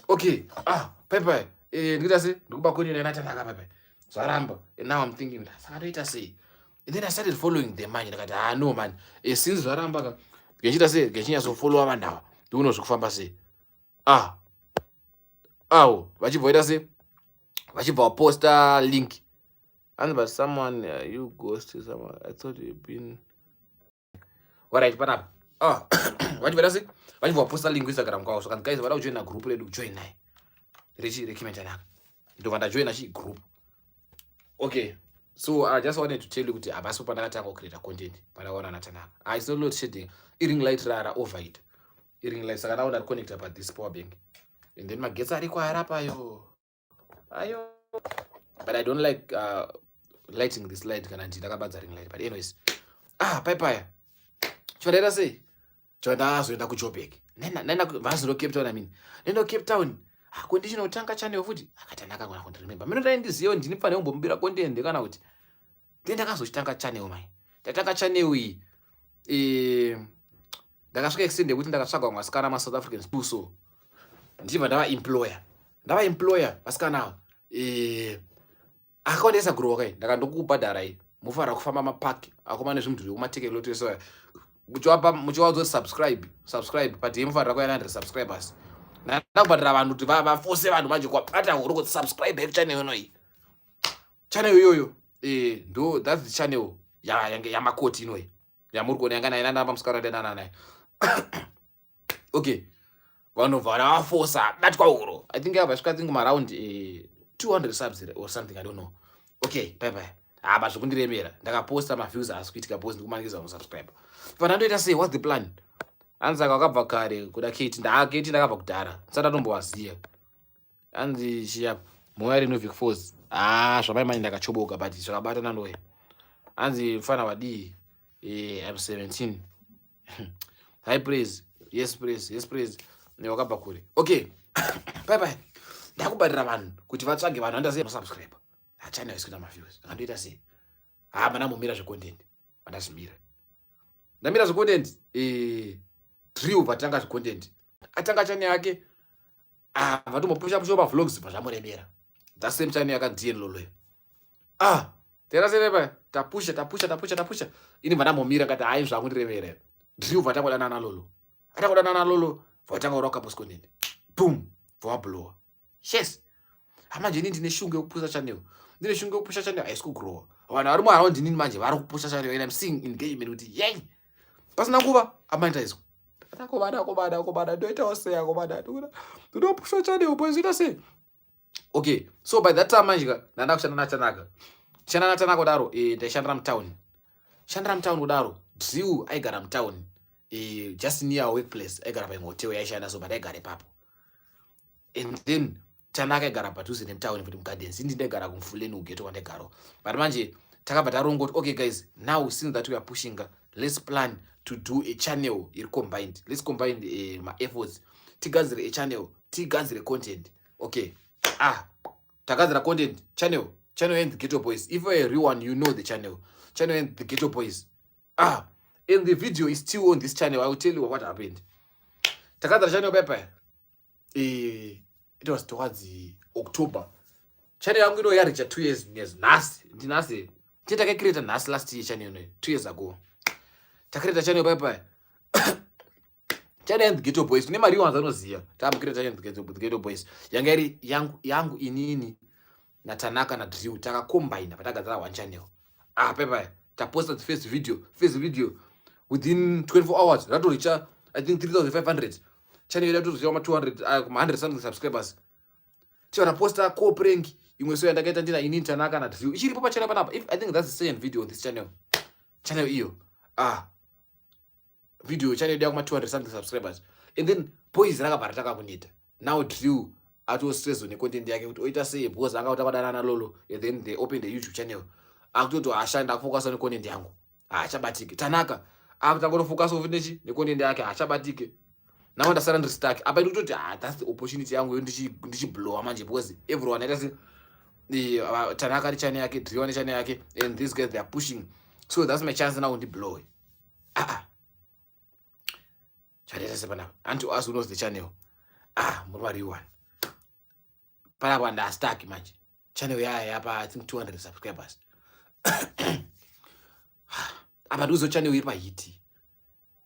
Okay. Bye. Nita say, look back on you and bye. So and now I'm thinking, how did I say? And then I started following the man. Like, no man. Since Zaramba, Genjita say, Genjita so follow man now. Do know Sukfamba say. What you say? What you poster link? And but someone you ghosted someone. I thought you've been. What right, but what you say? What you poster link Instagram kwa so guys wala join a group le do join naye. Rechi recommend naka. Do vanda join a group. Okay. So I just wanted to tell you that abaso panakatanga create content. Para wana natanaka. I still load shedding. Earring light rara over it. Earring light saka now that connect up this power bank. And then my gets are required up ayo. But I don't like lighting this light kana ndinga ring light. But anyways. Bye. Chondera say. Chonda azoenda ku Joburg. Nenda vazo Cape Town I mean. Nenda Cape Town. Condition utanga channel futi akatanaka kuna kuti remember. Mino ndaindiziyo ndinifane umbombira content kana kuti. Ndenda kazochitanga channel mai. Tatanga channel iyi ndakasvika extend kuti ndakatsvaga mwasikana ma South Africans buso. Ndibva ndava employer vasikana akaonesa grow kai ndakandokubhadhara iyi mufara kufamba mapark akomane zvimudhuri kumateke loto so muchiwadzo subscribe but mufara kuya 100 subscribers ndakubhadhara vanhu kuti vafose vanhu manje kwapata uri kuti subscribe channel inoyi channel iyoyo ndo that's the channel yamakoti inoyi yamuri kuona yanga naina namba musikana ndana naye okay vanhu varafosa batwa uro I think I think around 200 subs or something I don't know. Okay, bye. But zvokundiremera ndakaposta maviews asikuitika post ndikumanikidza musubscribe. But ndandoita sei, what's the plan? Anza kakabva kare kuda Kate ndakabva kudhara. Saka ndombowaziya. Anzi chiya moyari Novik Force. Zvamai ndakachoboka but zvakabatana ndoye. Anzi mfana wadii I'm 17. High praise. Yes praise. Newakabva kure. Okay. Bye. Ndakubhadhira vanhu kuti vatsvage vanhu andaziva subscribe. Channel isikuita maviews. Ndandoita sei? Mandambomira zvecontent. Mandazvimira. Ndamira zvecontent Drew vatanga zvecontent. Atanga channel yake vatombopusha vlogs zvamuremera. That same channel yakandien loloyo. Tera serepa tapusha. Ini vandambomira ngati hayi zvakundiremera. Drew vatangodana nalolo. Atangodana nalolo vatanga ura kupost content. Boom. Vablowa. Yes. Manje ndine shungu yekupusha channel. Ndine shungu yekupusha channel haisi kugrow. Vanhu vari around nini manje vari kupusha channel and I'm seeing engagement kuti yey. Pasina kuva amaita izvo. Akobada ndoitawo sei akobada. Ndopusha channel boys ita sei. Okay. So by that time manje ndandakushanda nachanaka. Shanda nachanaka kudaro ndaishandira mutown. Shandira mutown kudaro. Drew aigara mutown. Just near our workplace. Aigara pahotel yaishanda so but aigara ipapo. And then Chanaka gara padhuze nemutown kuti mugardens ndinegara kumfuleni ugeto kwandegaro. But manje takabva tarongoti okay guys, now since that we are pushing, let's plan to do a channel combined. Let's combine my efforts. Tigadzire a channel, tigadzire content. Okay. Tagadzira content channel and the Ghetto Boys. If you're a real one, you know the channel and the Ghetto Boys. and the video is still on this channel. I will tell you what happened. Takada channel pepe. It was towards October. Channel yangu ino yaricha 2 years nasi. Titaka create nasi last year channel 2 years ago. Takreta channel pepe. Channel and Ghetto Boys. Kune mari wanza noziya. Create channel the Ghetto Boys. Yangu inini na Tanaka na Drew taka combine patagadzara one channel. Pepe. Ta post the first video within 24 hours. That will reach I think 3,500. Channel yedu tuzoma 200 100 something subscribers. Chana posta co prank imwe so yandakaita ndina inini Tanaka na Drew. Ichiripo pa channel panapa. If I think that's the second video on this channel. Channel iyo. Video channel yakuma 200 something subscribers. And then boys rakabara takakunita. Now Drew ato stress on content yake kuti oita sei because anga utakadana na Lolo, and then they open the YouTube channel. Akutoto ashanda focus on content yangu. Achabatike. Tanaka akutangoro focus on nechi ne content yake achabatike. Now understand the stack. Apa ndikutoti that's the opportunity yangu ndichi blow manje because everyone else the Tanaka channel yake, Drew channel yake, and these guys they are pushing. So that's my chance now to blow. Channel sepana. And to us who knows the channel. Murwari one. Para wanda stack manje. Channel yapa I think 200 subscribers. Abaduzo channel iri pa hiti.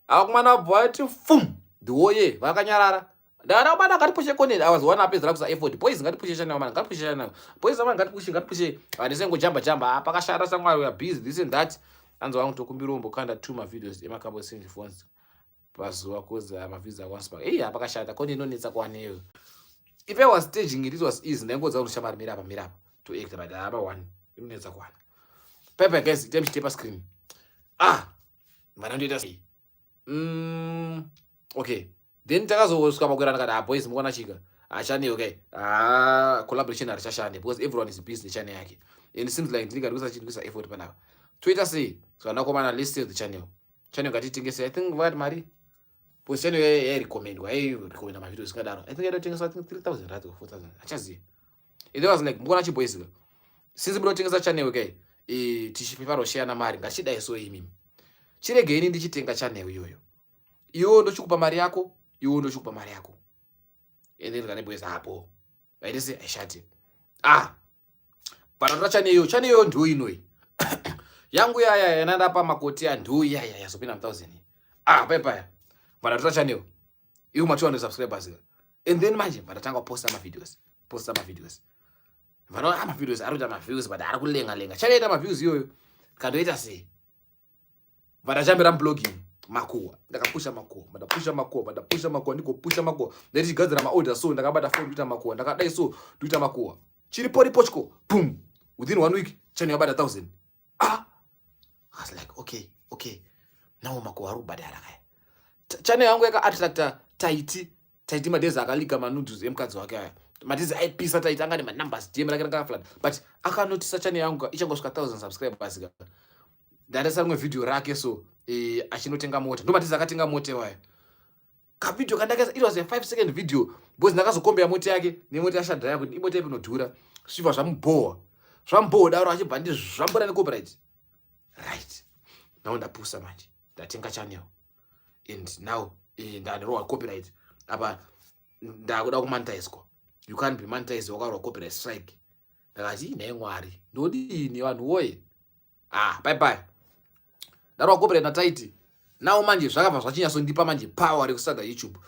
Akumana bwati fum. Duoye vakanyarara. Dara bana ngatipushe content. I was one up is rakusa effort. Boys ngatipushe channel man, ngatipushe channel. Boys man ngatipushe. Ndisengo jamba. Pakashara sangwa we are busy this and that. Anzo wangu tokumbirombo kanda tuma videos emakabo send phones. Pazuwa koza maviza once back. Apakashata koni inonetsa kwaneyo. If I was staging it was easy. Ndengoza unoshamara mirapa to act but aba one inonetsa kwana. Pepe guys, them step screen. Manandoita sei. Okay. Then takazosvika pakwera ndakati boys mukona chika. Channel okay. Collaboration arichashande because everyone is busy channel yake. And it seems like ndingarusa chindikuisa effort panapa. Twitter say so anakomana list the channel. Channel ngatitengese I think what mari. Because channel recommend my videos kadaro. I think I tengesa I think 3,000 or 4,000. Achazi. It was like mukona chi boys. Since bro tengesa channel okay. Tichiparo share na mari ngachida iso imimi. Chirege ini ndichitenga channel iyoyo. Iyo ndochikupa mari yako, And then ngane boys hapo. Right say ashati. Para channel iyo ndio inoi. Yangu yanaenda hapa makoti ya ndio sopina 1000. Pepa. Para channel. Iyo ma 200 subscribers. And then manje patatanga post ama videos. Vano ama videos aruja ma views but arakulenga. Channel ita ma views yoyo. Kandoita sei. Vanachambira blogging makuwa ndakapusha makuwa ndiko pusha makuwa ndachigadzira maorder so ndakabata phone kuita makuwa ndakadai so kuita makuwa chiripo ripochko boom within 1 week channel yabata 1000. I was like okay now makuwa arubadara kaya channel yangu yaka attractor taiti madezi akalika manuduzi emkadzi wake aya madezi aipisa taiti angani ma numbers DM rakanga flat but akanotice channel yangu ichangosvika 1000 subscribers Darasa rimwe video rake so achinotenga mota. Ndo matiza akatenga mota waya. Ka video kandakasa it was a 5-second video. Because ndakazokombea mota yake nemota yashadhaya kuti imota inodhura. Sviva zvamuboa. Zvamboda daro achibhandi zvambora ne copyright. Right. Now ndapusa manje. Ndatenga channel. And now ndanowa copyright. Apa ndakuda kumonetize ko. You can't be monetized wakarowa copyright strike. Ndakati naye Mwari. Ndodini vanhu woye. Bye. Daro copyright na tight. Now manje zvakabva zvachinyasondipa manje power rekusada YouTube.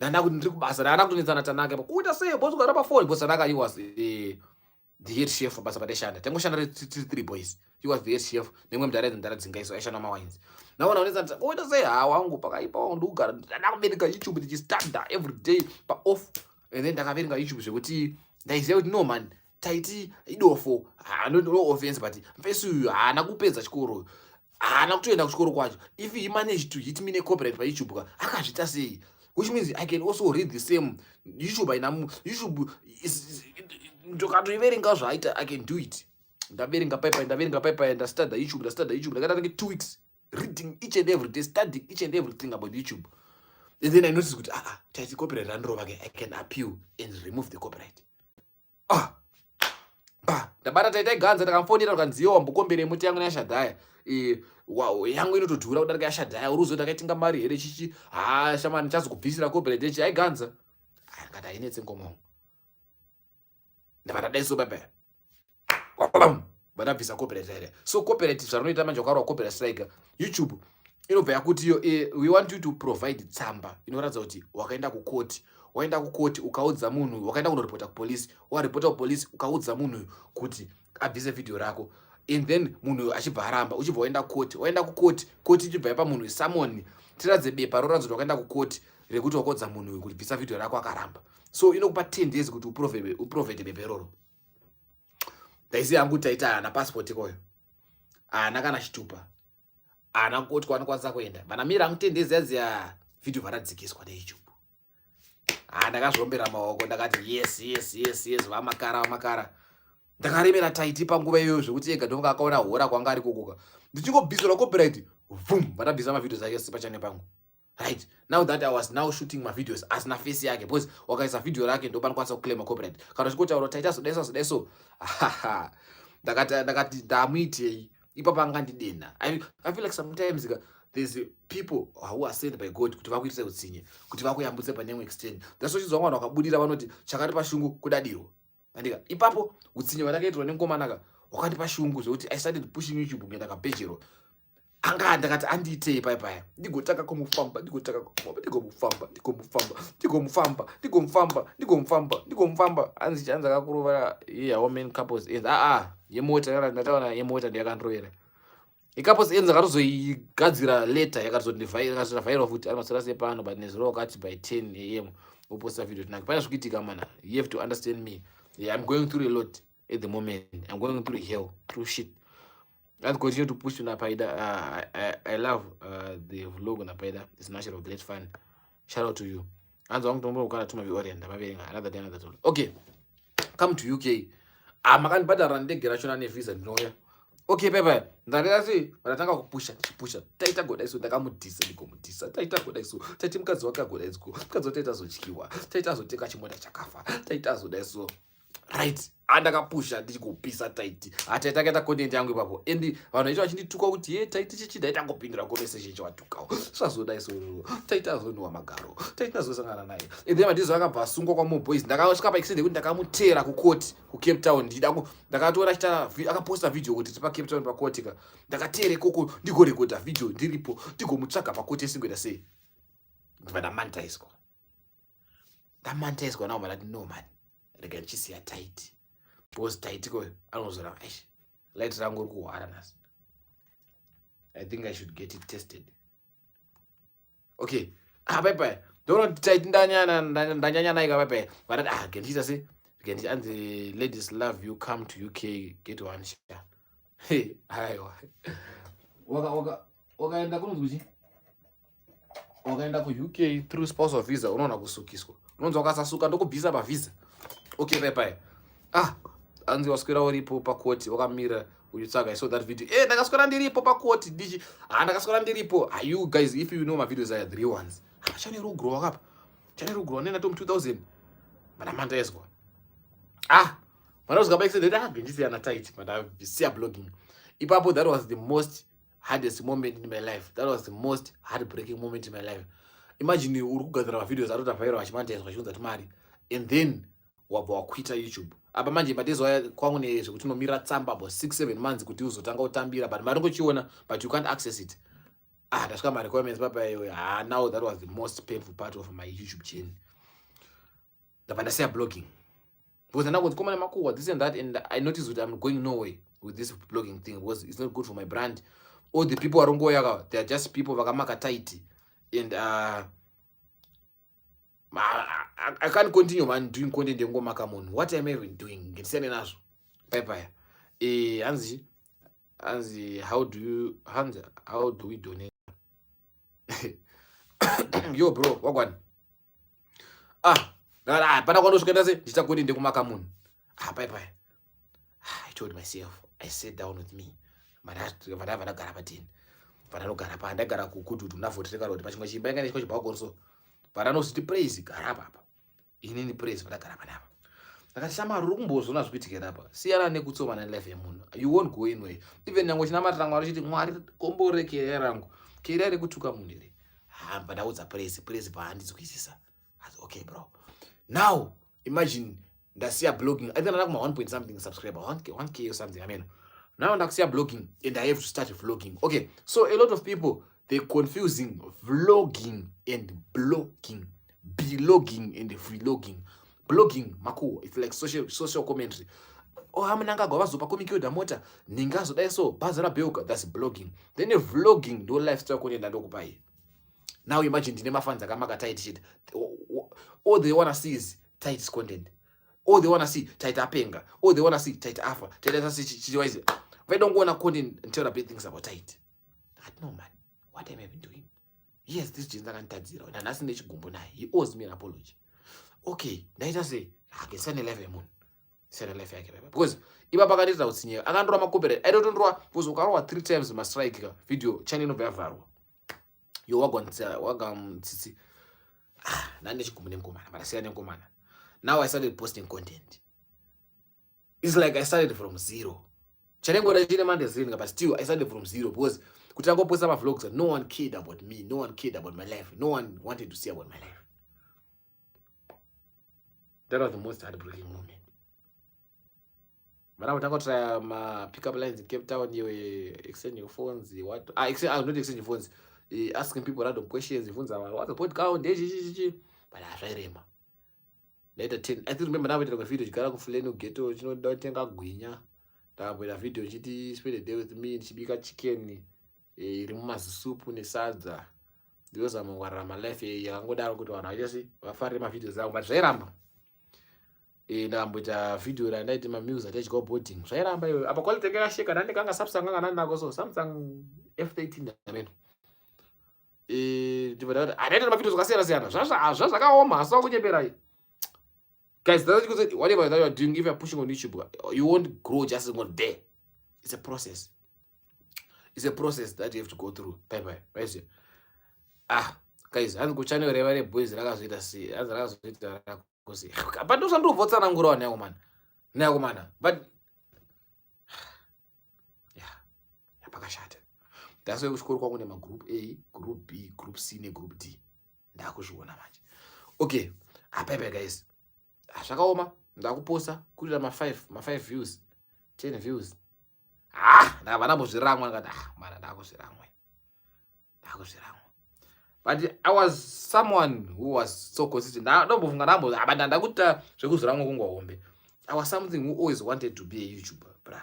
Ndakuti ndiri kubasa ndakutonetsana Tanaka. Kuita sei boss ukara pa phone boss Tanaka he was the head chef basa pateshanda. Tangoshanda 3 boys. He was the head chef. Nemwe mdaredza ndaradzinga aishana mawines. Naona uneza kuita sei wangu pakaipa wangu ugara ndakubereka YouTube tichistanda every day pa off. And then ndakaverenga YouTube zvekuti ndaiziva kuti no man taiti idofo no offense but mfesu kupedza chikoro kutoenda kuchikoro kwacho if he managed to hit me ne copyright pa YouTube akazvita sei which means I can also read the same YouTube YouTube is ndokatoiverenga zvaita I can do it ndaverenga paper understand YouTube ndakatanga 2 weeks reading each and every day studying each and everything about YouTube and then I noticed kuti taiti copyright androva I can appeal and remove the copyright ndabata taita ganza ndakamfonera kanziyo wambokombere muti yangu nashadhaya yangu inotodhura kudarika yashadhaya uri uzoti akaitinga mari here chichi shamani chazokubvisira copyright yechi aiganza akati ainetse ngoma yangu ndavadadaiso baba vanabvisa copyright here. So copyright zvarunoita manje wakaura copyright strike YouTube inobva yakuti we want you to provide tsamba inoratidza kuti wakaenda kukoti, waenda kukoti ukaudza munhu, wakaenda kunoripota kupolisi, waripota kupolisi ukaudza munhu kuti abvise video rako, and then munhu achibva aramba, uchibva waenda kukoti, waenda kukoti, koti ichibva yapa munhu summon, tiradze bepa roratidza kuti wakaenda kukoti rekuti wakaudza munhu kuti bvisa video rako akaramba. So inokupa 10 days kuti uprovide bepa iroro. Daisi yangu taita ana passport ikoyo, ana kana chitupa, ana koti kwanokwanisa kuenda, vanamira angu 10 days yaziya video varadzikiswa neYouTube. Ndakazvombera maoko ndakati yes vamakara ndakaremera taiti panguva iyoyo zvekuti ega ndonga akaona hora kwanga ari kukuka ndichingobviswa copyright vhum vanabvisa mavideo ake pachane pangu. Right now that I was now shooting my videos asina face yake because wakaisa video rake ndo panokwanisa kuclaim copyright kana zvikotaura taita so ndakati ndamuitei ipapo angandidena. I feel like sometimes there's people who are sent by God kuti vakuitise utsinye, kuti vakuyambutse pane imwe extend. That's why chizwa mwana wakabudira vanoti chakati pashungu kudadiro. Andika ipapo utsinye wanakaitwa nengomanaka wakati pashungu zvekuti I started pushing YouTube ngenda kapejero. Anga ndakati anditei paya ndigotaka kumufamba anzi chanza kakurova women couples ends yemota yara ndataona yemota ndiyakandrovera couples ends akatozoigadzira later yakatozondivhaira viral futi ari masara sepano but nezuro wakati by 10 am uposta video tinake pana zvikuitika mana. You have to understand me. I'm going through a lot at the moment. I'm going through hell, through shit. I'll continue to push on Apaida. I love the vlog on Apaida. It's natural, great fun. Shout out to you. And the long to my another day, another time. Okay, come to UK. I'm going to run the generation visa. No, okay, Pepper. Ndari vanatanga kupusha taita godaiso ndakamudhisa ndikomudhisa taita godaiso taiti mukadzi wake agodaisko mukadzi wataita zotyiwa taita azoteka chimota chakafa taita azodaiso right andakapusha ndichikupisa taiti ataita kaita content yangu ipapo and vanhu vacho vachindituka kuti taiti chichida itangopindura conversation chawatukawo svazodaiso taita azonhuwa magaro taita azosangana naye and then madizo akabva asungwa kwamoboys ndakasvika paextend kuti ndakamutera kukoti kuCape Town ndakatora akaposta video kuti tiri paCape Town pakoti ndakateera ikoko ndigorekodha video ndiripo ndigomutsvaga pakoti esingoita sei ndamantaiswa nawo manati no man rega ndichisiya taiti because taiti koyo anozora light rangu uri kuhwara nasi. I think I should get it tested. Okay, bye don't taiti ndanyanya naika bye vanati gendita se gendita and the ladies love you come to UK get one share. Hey, aiwa wakaenda kunozwi wakaenda ku UK through spousal visa unoona kusukiswa unonzi wakasasuka ndokubvisa pavisa. Okay, bye anzi waswera uripo pakoti wakamira uchitsvaga. I saw that video ndakaswera ndiripo pakoti ndakaswera ndiripo. You guys, if you know my videos are 3 ones chane rugro wakapa chane rugro nena tom 2000 mana manda eswa mana uzgaba extended bendisiyana tight mana siya blogging ipapo. That was the most hardest moment in my life. That was the most heartbreaking moment in my life. Imagine uri kugadzira videos arota viral achimanda eswa chiunza timari and then wabva wakuita YouTube. Apa manje madezo kwangu nezvekuti unomira tsamba about 6-7 months kuti uzotanga utambira but mari ngochiona but you can't access it. Ndasvika my requirements papa now that was the most painful part of my YouTube channel. Ndabva ndasiya blogging because ndangoti komana makuwa this and that and I noticed that I'm going nowhere with this blogging thing because it's not good for my brand. All the people arongoya they are just people vakamaka tight and I can't continue man doing content ngomaka munhu. What am I even doing? Ngisene nazo. Bye. Anzi how do we donate? Yo bro, wagwan. Pana kwanosvika se ndichita content ngekumaka munhu. Bye. I told myself, I sat down with me. Vana vanagara patini. Vanogara pa ndagara kukududu navhotereka kuti pachimwe chimba ingane chiko chibva kugonso. Vananositi praise gara papa. Inini praise vanagara panapa. Akati Shamari uri kumbozona zvikuitikira apa. Siyana nekutsomana nelife yemunhu. You won't go anywhere. Even nyango chinamatira Mwari chiti Mwari komborekera rangu. Kerera rekutuka munhu ere. Hamba ndaudza praise pahandizwisisa. Okay bro. Now imagine ndasiya blogging. I think I'm like 1 point something subscriber. 1k or something. I mean. Now ndakusiya blogging and I have to start vlogging. Okay. So a lot of people they're confusing vlogging and blogging. Blogging and vlogging. Blogging mako it's like social commentary. Oh hamunanga gavazopa komikyoda mota ningazoda so bazara beuka, that's blogging. Then a vlogging do lifestyle content ndokupai. Now imagine ndine mafans akamaka tight shit. All they wanna see is tight content. All they wanna see tight apenga. All they wanna see tight afa. Tight chichiwise. They don't wanna content and tell a bit things about tight. No man, what am I even doing? Yes, this jinza kantadzira. And that's nechigumbo naye. He owes me an apology. Okay, ndaita sei? Send 11 moon. Send 11 yake baba. Because iba pakatita utsinyeka. Akandora makopere. Aidotondwa because ukarowa 3 times ma strike ka video channel inobva yavarwa. Yo wagamtsitsi. Nande chigumbo nemkomana. But asiyana nemkomana. Now I started posting content. It's like I started from zero. Chanengo chine mande zini but still I started from zero because kutanga posta ma vlogs no one cared about me, no one cared about my life. No one wanted to see about my life. That was the most heartbreaking moment. But I was try pick up lines in Cape Town, you exchange your phones, what? Not exchange your phones. Asking people random questions, phones are what the point count, but I try remember. Later 10, I still remember now with the video, you gotta go Fuleno ghetto, you know, don't think I'll guinya. That with a video, she spent a day with me, she became chicken, remember soup on the salsa. Those are my life, young go down good one. I just see, I find my videos out, but I remember. Ndamboita video randaiti mamusi atachiko boating zvairamba iwe apa quality yakasheka ndandikanga Samsung anga nandako so Samsung F13 ameno ndivada kuti anaita mavideo zvakasiyana zvakaoma hasa kunyeperai guys. That's because whatever that you are doing, if you are pushing on YouTube, you won't grow just one day. It's a process. It's a process that you have to go through. Bye bye. Right? Guys, I'm going to channel wherever boys rakazoita see. As rakazoita rakosi. But do something what's an ngoro now man. Now man. But yeah. Yapakashata. That's why we score kwa kuna group A, group B, group C, ne group D. Ndakushona manje. Okay. Bye bye guys. Zvakaoma ndakuposta kurira ma 5 views 10 views ndavana muzviramwa ngati mana ndakuzviramwa. But I was someone who was so consistent. Ndombofunga ndambo abanda ndakuta zvekuzviramwa kungwahombe. I was something who always wanted to be a YouTuber, bra.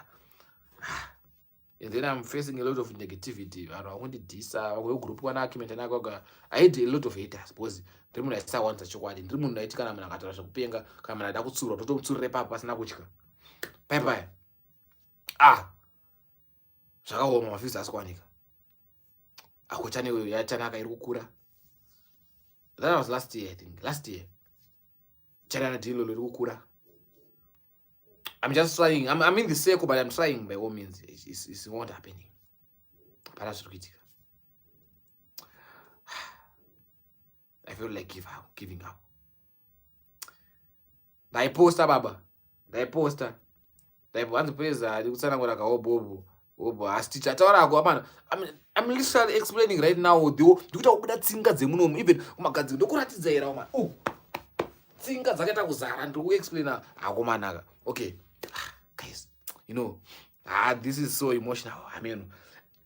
And then I'm facing a lot of negativity. I want to disa group one argument and I had a lot of haters because ndrimuna isawanza chokwadi ndrimuna itika namuna katara zvekupenga kana muna ndakutsura totomutsurira papa pasina kutya. Bye bye. Zvakaoma maviews asikwanika. Akuchane uyo yachanaka iri kukura. That was last year, I think. Last year. Chana ndilo iri kukura. I'm just trying. I'm in the circle, but I'm trying by all means. It's not happening. But that's critical. I feel like giving up. I poster baba. I poster. I want to praise kusana ngora ka obo asticha taura go man. I'm literally explaining right now ndikuta kubuda tsinga dzemunomu even kumagadzi ndokuratidza era man. Tsinga dzakaita kuzara ndiri kuexplaina akomanaka. Okay. Guys, you know, this is so emotional. I mean,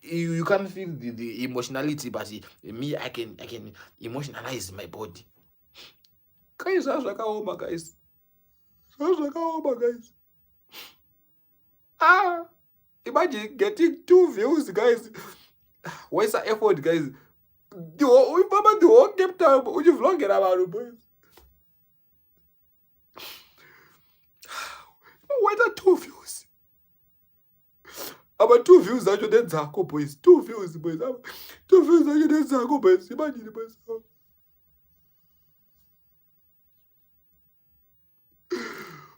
you can't feel the emotionality, but me, I can emotionalize my body. Guys, zvakaoma guys. Imagine getting 2 views, guys. What's the effort, guys? The whole Cape Town, would you vlog it about, boys? What are 2 views? About 2 views that you did Zako, boys. 2 views, boys. 2 views that you did Zako, boys. Imagine, boys.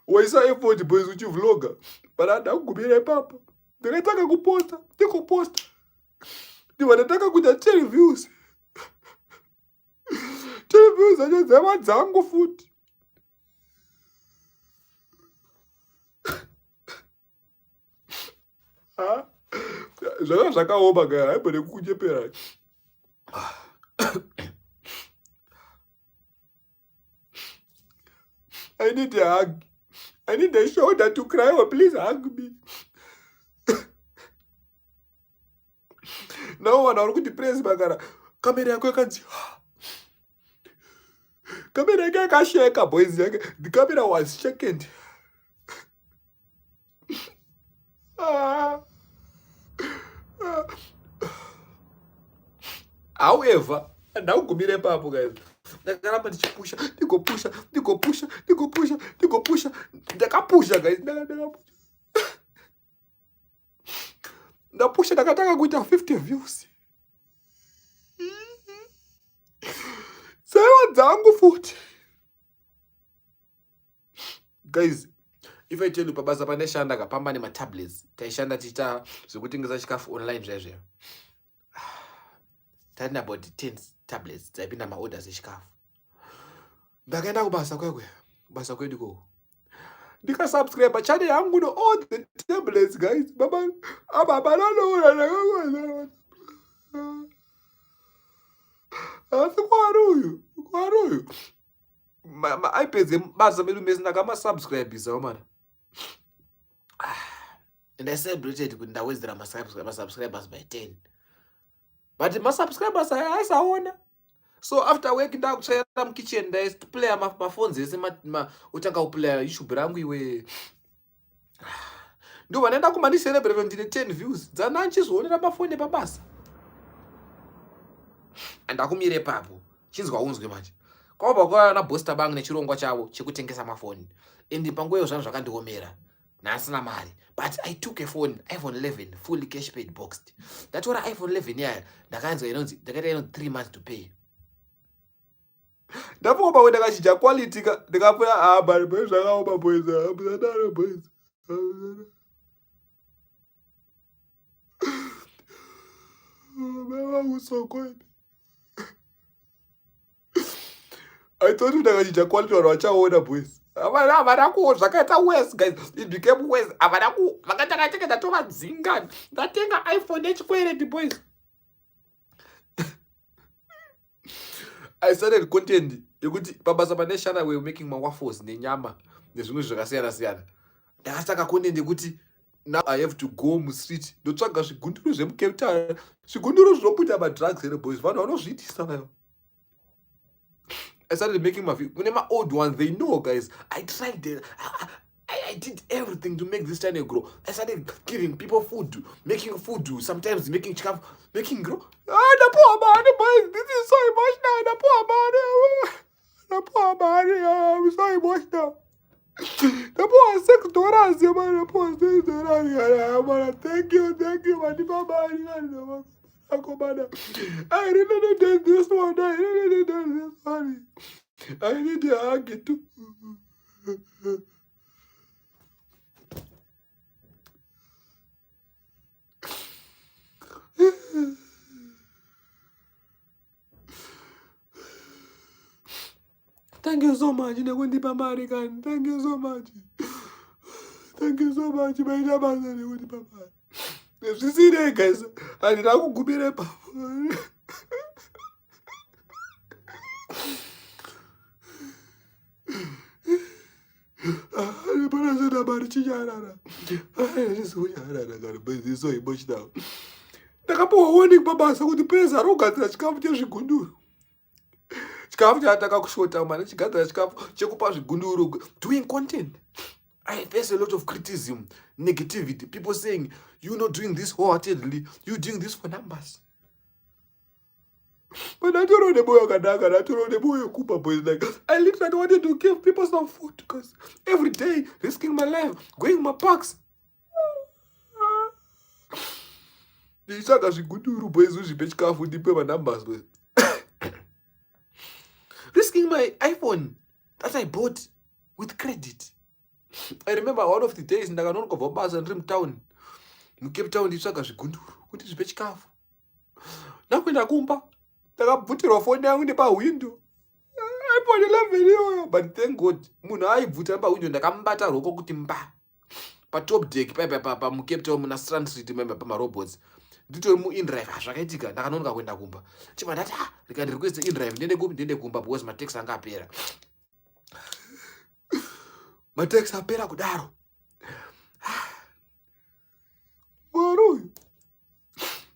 Why is that effort, boys, with you vlogger? But I don't go be papa. The nataka kuposta, tiko posta. The wanataka kuja 10 views. 10 views that you did Zango food. Zvanga zvakaoma kai haibone kukunyepera. I need a hug. I need a shoulder to cry on. Please hug me. Now one uri kudepress bagara. Kamera yako yakanzi. Kamera yake yakasheka boys yake. The camera was shaken. However, ndakugumire papo guys. Ndakaramba ndichipusha, ndigopusha. Ndakapusha guys. Ndapusha ndakataka kuita 50 views. Saiwa dzangu futi. Guys, if I tell you pabasa pandeshanda kapamba nema tablets, taishanda ticha zvekutengesa chikafu online zvezve. Tani about 10 tablets dzaipinda maorders echikafu. Ndakaenda kubasa kwekwe, kubasa kwedu ko. Ndikasubscribe channel yangu no all the tablets guys. Baba bananoona ndakakwana. Asi kwaruyu. Ma iPads basa medu mesi ndakama-subscribe isa man. And I celebrated kuti ndawedzera ma-subscribers by 10. But ma-subscribers aisaona. So after work ndakutsvaira mukitchen ndaiplaya maphones ese utanga kuplaya YouTube rangu iwe. Ndo vanaenda kuma ndicelebrate ndine 10 views. Dzana nchizionera mafoni pabasa. Ndakumire papo. Chinzwa unzwe manje. Kwaba kwa na booster bang nechirongwa chavo chekutengesa mafoni. Endi pangoyo zvangu zvakandiomera. Nasina mari. But I took a phone, iPhone 11, fully cash paid boxed. That's what iPhone 11 yeah. Ndakanzwa inonzi, ndakaita 3 months to pay. Ndapo kwa ndakachija quality ka ndikapura bari boys zvakaoma boys. Abuzadaro boys. Mama usokwe. I told you ndakachija quality vanhu vachaona boys. Avanaku zvakaita worse guys. It became worse. Avanaku vakataka ndatova dzinga. Ndatenga iPhone echikwereti boys. I started content yekuti pabasa pandeshanda we making mawaffles nenyama nezvimwe zvakasiyana. Ndakasaka content yekuti now I have to go mustreet ndotsvaga zvigunduru zvemuCape Town. Zvigunduru zvinobuda madrugs here boys. Vanhu vanozviitisa nayo. I started making my old ones. They know, guys. I tried it. I did everything to make this channel grow. I started giving people food, making food, sometimes making chikafu, making grow. The poor man, boys. This is so emotional. The poor man. I'm so emotional. The poor $6, man. The poor $6. Thank you, man. I really did this one. I really did this one. I need to hug it too. Thank you so much. Thank you so much. Thank you so much. If you see that, guys, I did not go be there. So emotional. Ndakapuwa warning pabasa kuti pesa arogadzira chikafu chezvigunduru. Chikafu chataka kushota mane chigadzira chikafu chekupa zvigunduru doing content. I face a lot of criticism, negativity, people saying you're not doing this wholeheartedly, you're doing this for numbers. But I don't know the boy Okadaka, I don't know the boy Okupa boys. Like, I literally wanted to give people some food because every day risking my life, going my parks. Risking my iPhone that I bought with credit. I remember one of the days ndakanonoka basa ndiri mutown muCape Town nditsvaga zvigunduru kuti zvipe chikafu. Ndakuenda kumba ndakabvutirwa foni yangu nepahwindo. iPhone 11 iyoyo, but thank God munhu aibvutira pahwindo ndakamubata roko kuti mba. patop deck paipa mucape town muna Strand Street member pamarobots nditori muindrive zvakaitika ndakanonoka kuenda kumba chibva ndati rikandirequest indrive ndiende kumba because mataxi anga apera mataxi apera kudaro mwari uyu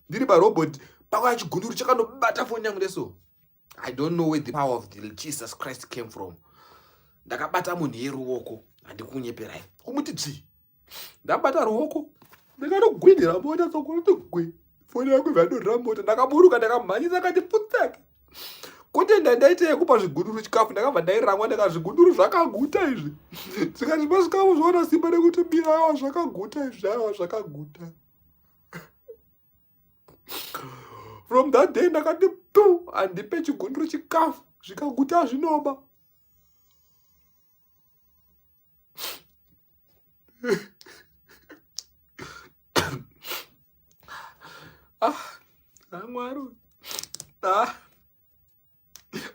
ndiri parobot pakauya chigunduru chakandobata foni yangu neso. I don't know where the power of the Jesus Christ came from. Ndakabata munhu yeruoko handikunyeperai kumuti dzvi ndabata ruoko ndakatogwinhira mota sokuti gwi foni yangu ibvadorira mota ndakaburuka ndakamhanyisa kati putsake kutenda ndaite yekupa zvigunduru chikafu ndakabva ndairamwa ndakazvigunduru zvakaguta izvi zvikazvipasvikamuzvaona simba nekuti bira awa zvakaguta izvi awa zvakaguta. From that day ndakati tu handipe chigunduru chikafu zvikaguta zvinoba. Mwari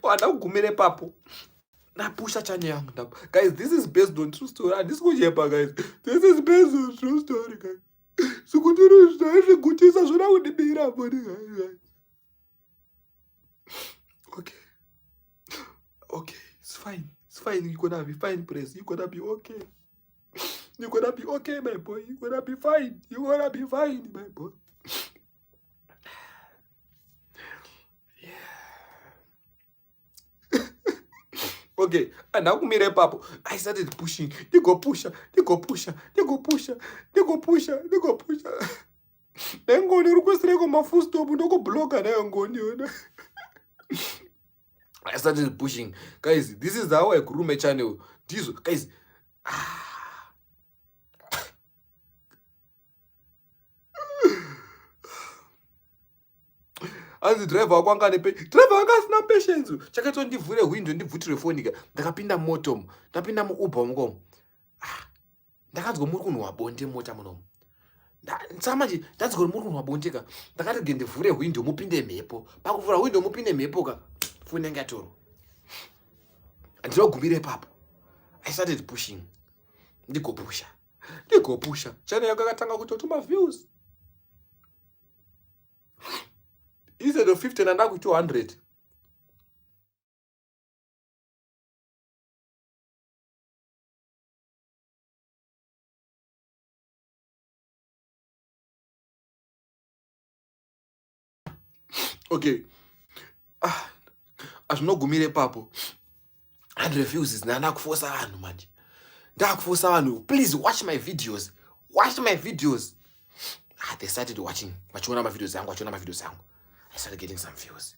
wanda kugumire papo ndapusha chane yangu guys, this is based on true story. Handisi kujepa guys, this is based on true story guys. Sikutiri zvaizvigutisa zvona kundibira foni guys. Okay, it's fine, you're gonna be fine, Praise. You're gonna be okay. You're gonna be okay, my boy. You're gonna be fine. You're gonna be fine, my boy. Yeah. Okay, and now papo. I started pushing. They go pusher. Then go to request my full stop. Don't go block and I'm going. I started pushing. Guys, this is how I grew my channel. This guys. Anzi driver wakwanga driver wanga asina patience. Chakato ndivhure window ndibvutire foni ka. Ndakapinda moto. Ndapinda muUber mukomo. Ndakanzwa muri kunhu wabonde mota munomo. Ndsamanje ndadzikora muri kunhu wabondeka. Ndakati ndivhure window mupinde mhepo. Pakuvhura window mupinde mhepo ka. Foni yanga toro. Ndinogumire papo. I started pushing. Ndikopusha. Channel yanga katanga kutotuma views. Instead of 50 and now 200. Okay. Azvinogumire papo. 100 views is nana kuforsa vanhu manje. Ndakuforsa vanhu. Please watch my videos. They started watching. Vachiona my videos yangu. I started getting some views.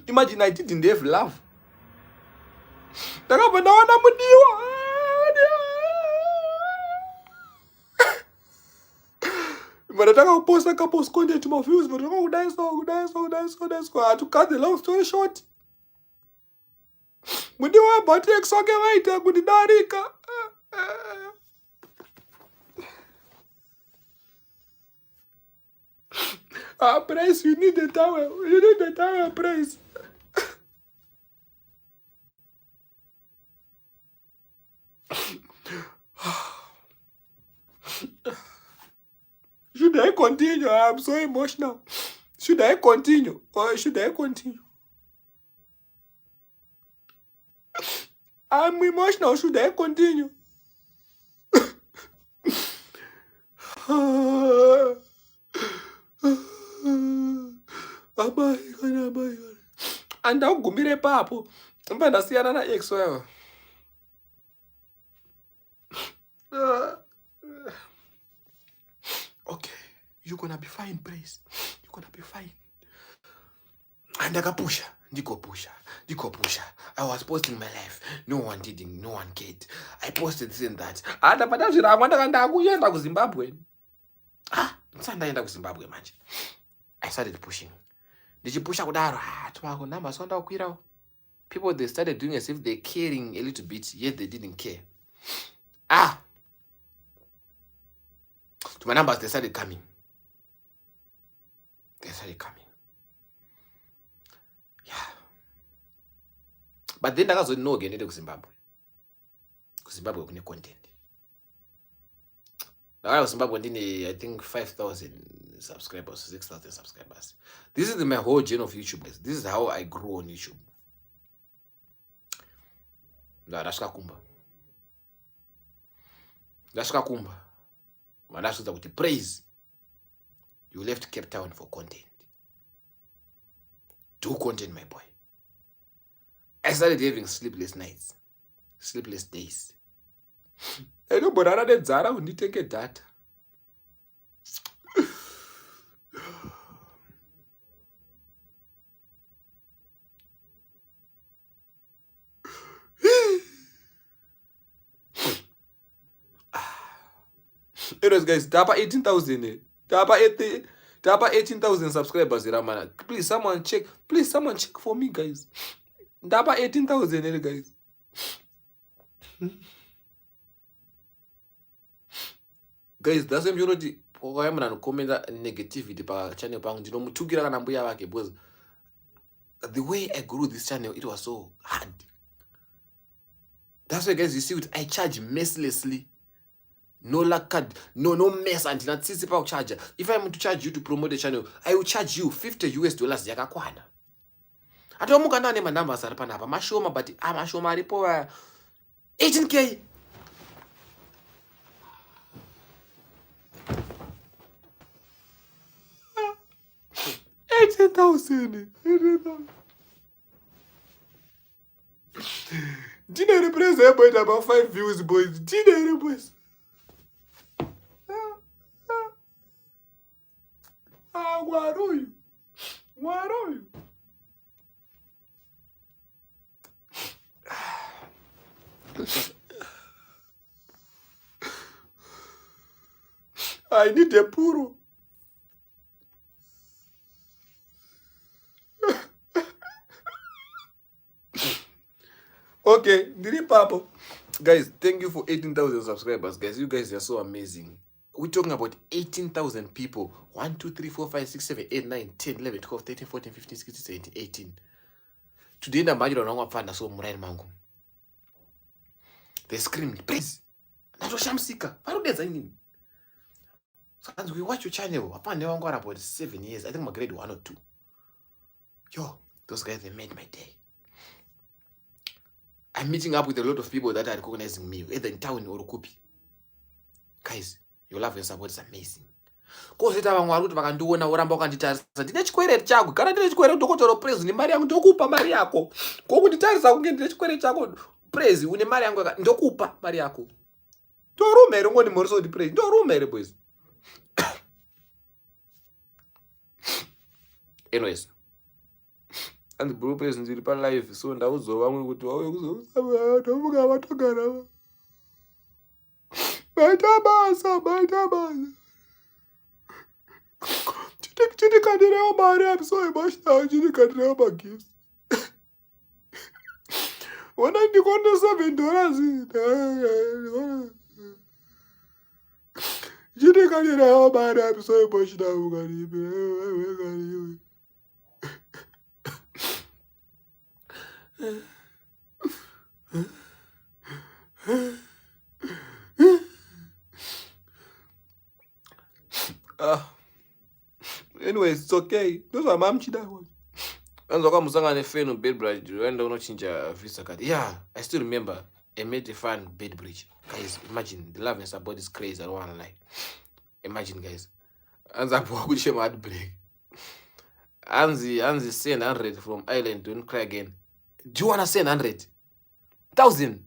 Imagine I didn't have love. Ndakabva ndaona mudiwa. But I post a couple of content to my views, but oh, that's so. I had to cut the long story short. Mudiwa bati eksoke waita kudidarika. Praise, you need the tower. Praise. Should I continue? I'm so emotional. Should I continue? Or should I continue? I'm emotional. Should I continue? And I'll go meet a papo. I'm going to see another ex. Okay, you're gonna be fine, Praise. You're gonna be fine. And I got pusher. Ndiko pusher. I was posting my life. No one didn't. No one cared. I posted this and that. And I was Zimbabwe. Zimbabwe manje. I started pushing. Did you push out kudaro? People, they started doing as if they're caring a little bit, yet they didn't care. To my numbers, they started coming. Yeah. But then ndakazoninoge ndende kuZimbabwe. KuZimbabwe kune content. Now Zimbabwe ndine I think 5,000 subscribers, 6,000 subscribers. This is my whole journey of YouTube, guys. This is how I grew on YouTube. Ndashaka kumba. Mandashuza kuti praise. You left Cape Town for content. Do content, my boy. I started having sleepless nights, sleepless days. I know, but I did Zara when you take a data. Anyways, guys, tapa 18,000. Tapa 18,000 subscribers, Ramana. Please, someone check. Please, someone check for me, guys. Tapa 18,000, guys. Guys, that's why I'm not comment negativity pa channel pangu ndinomutukira kana mbuya wake because the way I grew this channel, it was so hard. That's why, guys, you see it, I charge mercilessly. No luck card, no mess until not sisi pa charger. If I'm to charge you to promote the channel, I will charge you $50 yakakwana. Atomuka ndane manamba sarapana hapa mashoma but amashoma alipo 18k. $18,000. Dinner represent about 5 views, boys. Dinner boys. Guarulho. I need a puro. Okay, Papa. Guys, thank you for 18,000 subscribers. Guys, you guys are so amazing. We're talking about 18,000 people. 1, 2, 3, 4, 5, 6, 7, 8, 9, 10, 11, 12, 13, 14, 15, 16, 17, 18. Today, the major of our so Murai Mango. They screamed, please. Nato Shamsika. I don't design. So as we watch your channel, upon never got about 7 years. I think my grade 1 or 2. Yo, those guys, they made my day. I'm meeting up with a lot of people that are recognizing me, either in town or Kupi. Guys, your love and support is amazing. Kozita vamwe vari kuti vakandiona uramba ukanditarisa ndine chikwere chako kana ndine chikwere ndokotoro praise une mari yangu ndokupa mari yako ngokunditarisa kunge ndine chikwere chako praise une mari yangu ndokupa mari yako ndorumere ngoni moriso kuti praise ndorumere boys. Anyways, and the bro praise ndiri pa live so ndauzova vamwe kuti wauye kuzousa tomuka vatogara baitabasa Chindikadira mari, I'm so emotional. Chindikadira magifts. When I got $7, Chindikadira mari, I'm so emotional. Anyways, it's okay. Those are mom chida. And so come sanga ne fan on Bedbridge. When don't change a visa card. Yeah, I still remember. I made a fan Bedbridge. Guys, imagine the love and support is crazy. I don't wanna lie. Imagine, guys. And that boy could shame at break. Anzi send 100 from Ireland. Don't cry again. Do you wanna send 100,000?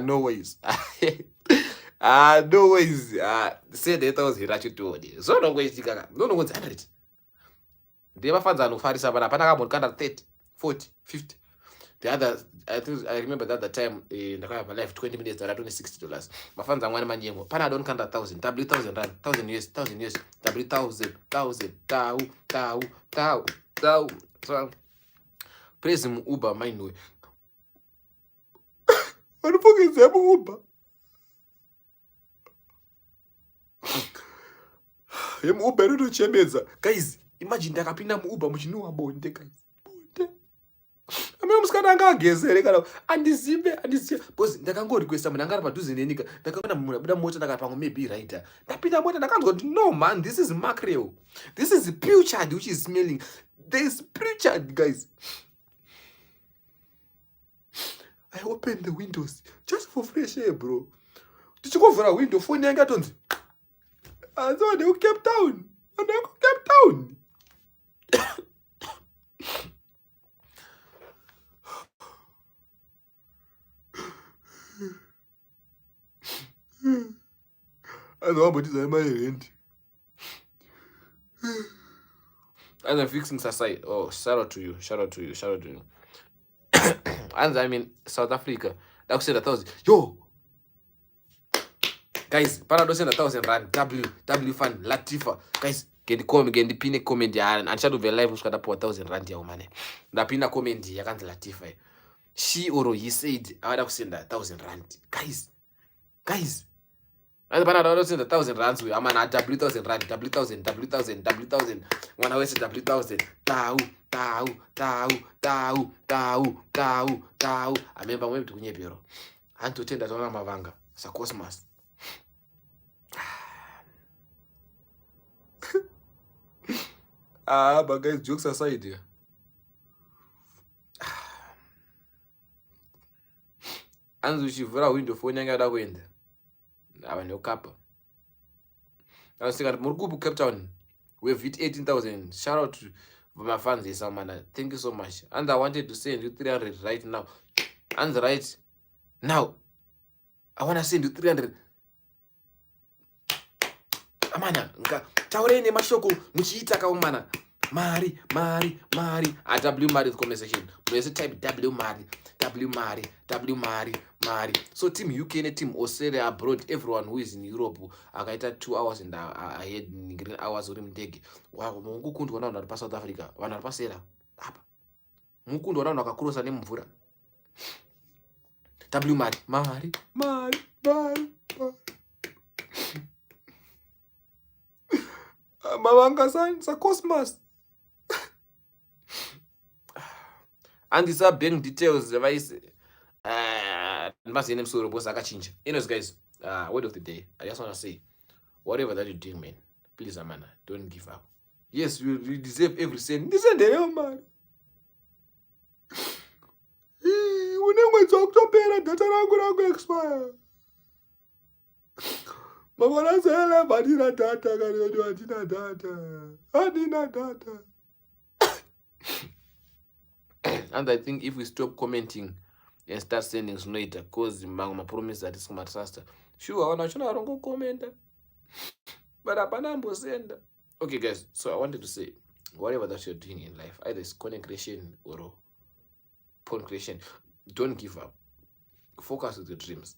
No ways. No ways. Say the was hirachi to so no ways. No one's 100. The other fans are no Farisa, but Panaka kind of 30, 40, 50. The other, I remember that the time in the car of my life, 20 minutes, that I only $60. My fans are 1 man. Pana don't count 1,000, $1,000, 1,000 US, 1,000 US, $1,000, thou. So, praise him, Uber, my way. What the fuck is that Uber? Uber to Chemeza. Guys, imagine that Kapina Uber, which you know about, guys. Amene musikana anga agezere kana andizibe because ndakangorequesta munhu anga ari padhuze nenyika ndakaona munhu abuda mota ndakati pamwe maybe right ndapinda mota ndakanzwa kuti no man, this is mackerel, this is pilchard which is smelling, there is pilchard guys. I opened the windows just for fresh air bro. Tichikovhura window phone yangu yatonzi anzode uCape Town, andako Cape Town. And how about this? Am I rent? And I'm fixing Sasai. Oh, shout out to you. And I mean South Africa. That was 1,000. Yo, guys, Panado send 1,000 rand. W fan Latifa. Guys, get the comment, get the pin comment ya and shadow the live uskada po 1,000 rand ya umane. Na pina comment ya kanti Latifa. She or he said I would send 1,000 rand. Guys. And Panado send 1,000 rands we am na W1,000 rand, W1,000. When I say W1,000. Tau. Amemba mwe mtu kunyepero. Antu tenda tona mavanga. Sa Cosmas. But guys, jokes aside. Anzu chivura window phone yanga da kuenda. Ava neukapa. Anosika muri Cape Town. We have hit 18,000. Shout out to my fans, Samana. Thank you so much. And I wanted to send you 300 right now. And right now, I want to send you 300. Amana, taurene mashoko muchiita kaumana. Mari. W Mari conversation. Please type W Mari. So team UK and team Australia abroad, everyone who is in Europe, akaita 2 hours and ahead green hours uri mndege. Wow, mungukundu wana unaripa South Africa. Wanaripa sera. Hapa. Mungukundu wana unakakrosa nemvura. W Mari. Mavanga sa Cosmas. And these are bank details device. Anyways, guys, word of the day. I just want to say, whatever that you're doing, man, please, Amana, don't give up. Yes, you deserve every cent. This is the man. When talk to parent, that's not going to expire. Mama said, "Adina data." And I think if we stop commenting and start sending later, cause my promise that it's my disaster. Sure, I don't comment. But I send. Okay, guys. So I wanted to say, whatever that you're doing in life, either it's content creation or porn creation, don't give up. Focus with your dreams.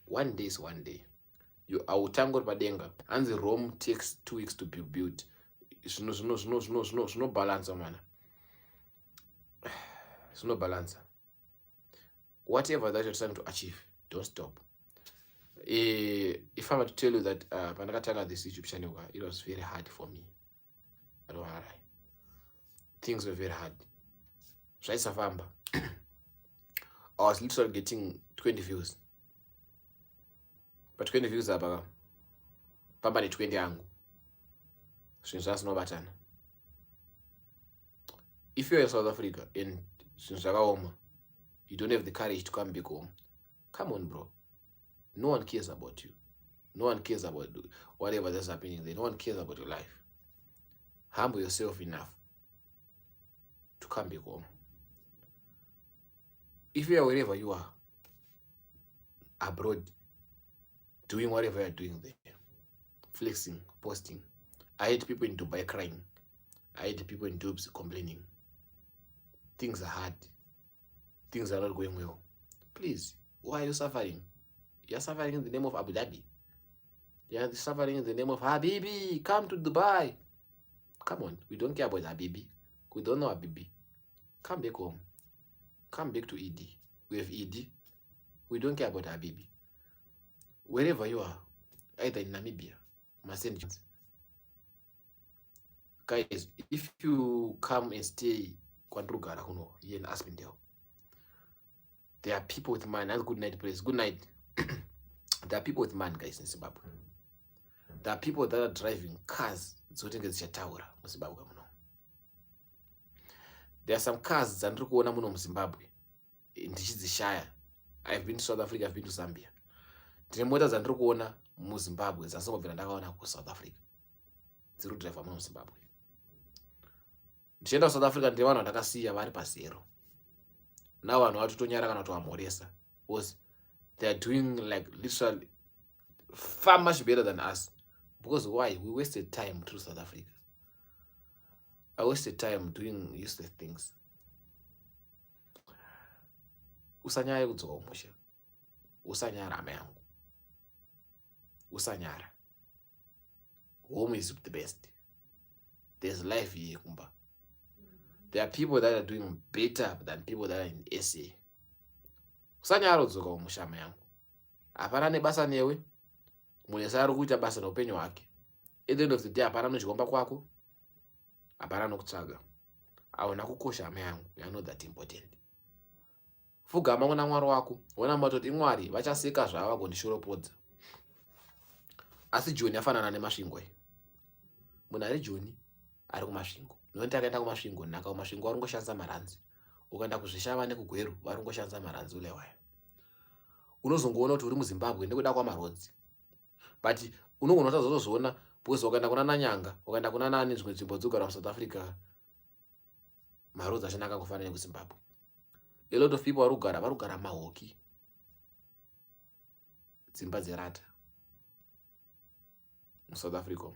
One day is one day. I will tangle badenga, and the Rome takes 2 weeks to be built. It's no balance, man. It's no balance. Whatever that you're trying to achieve, don't stop. If I were to tell you that Panakatanga, this YouTube channel, it was very hard for me. I don't want to lie. Things were very hard. So I was literally getting 20 views. But 20 views are Pamba ni 20 yangu. Since that's no button. If you're in South Africa and since you don't have the courage to come back home, come on, bro. No one cares about you. No one cares about whatever that's happening there. No one cares about your life. Humble yourself enough to come back home. If you are wherever you are, abroad, doing whatever you're doing there, flexing, posting. I hate people in Dubai crying. I hate people in Dubs complaining. Things are hard. Things are not going well. Please, why are you suffering? You're suffering in the name of Abu Dhabi. You're suffering in the name of Habibi. Come to Dubai. Come on. We don't care about Habibi. We don't know Habibi. Come back home. Come back to ED. We have ED. We don't care about Habibi. Wherever you are, either in Namibia, guys, if you come and stay kwandinogara kuno here in Aspendale. There are people with money. That's good night, please. Good night. There are people with money, guys, in Zimbabwe. There are people that are driving cars. There are some cars that are in Zimbabwe. In Shire. I've been to South Africa, I've been to Zambia. Tine mota dzandiri kuona muZimbabwe dzasingobvira ndakaona kuSouth Africa. Dziri kudrive muZimbabwe. Ndichienda kuSouth Africa ndine vanhu vandakasiya vari pasero. Now vanhu vatotonyara kana kutovamhoresa. Because they are doing like literally far much better than us. Because why? We wasted time through South Africa. I wasted time doing useless things. Usanyara kudzoka kumusha. Usanyara hama yangu. Usanyara. Home is the best. There's life here, kumba. There are people that are doing better than people that are in SA. Usanyara kudzoka kumusha hama yangu. Hapana nebasa newe. Munhu ari kuita basa noupenyu hwake. At the end of the day, hapana nozvikomba kwako. Hapana nokutsvaga. Hauna kukosha hama yangu. You are not that important. Fugama kuna Mwari wako. Wona matoti Mwari vachaseka zvava vagondishoropodza. Asi Joni afanana nemasvingo. Munhu ari Joni ari kumasvingo. Noti akaenda kumasvingo nhaka kumasvingo vari kungoshandisa maranzi. Ukaenda kuzvishava nekugweru vari kungoshandisa maranzi ulewaya. Unozongoona kuti uri muZimbabwe nekuda kwamarodzi. But unogona kutozozviona because ukaenda kuna Nanyanga, ukaenda kuna nani zvimwe nzvimbo dzogara muSouth Africa, marodzi achanaka kufanana nekuZimbabwe. A lot of people varikugara mahoki. Dzimba dzerata. MuSouth Africa.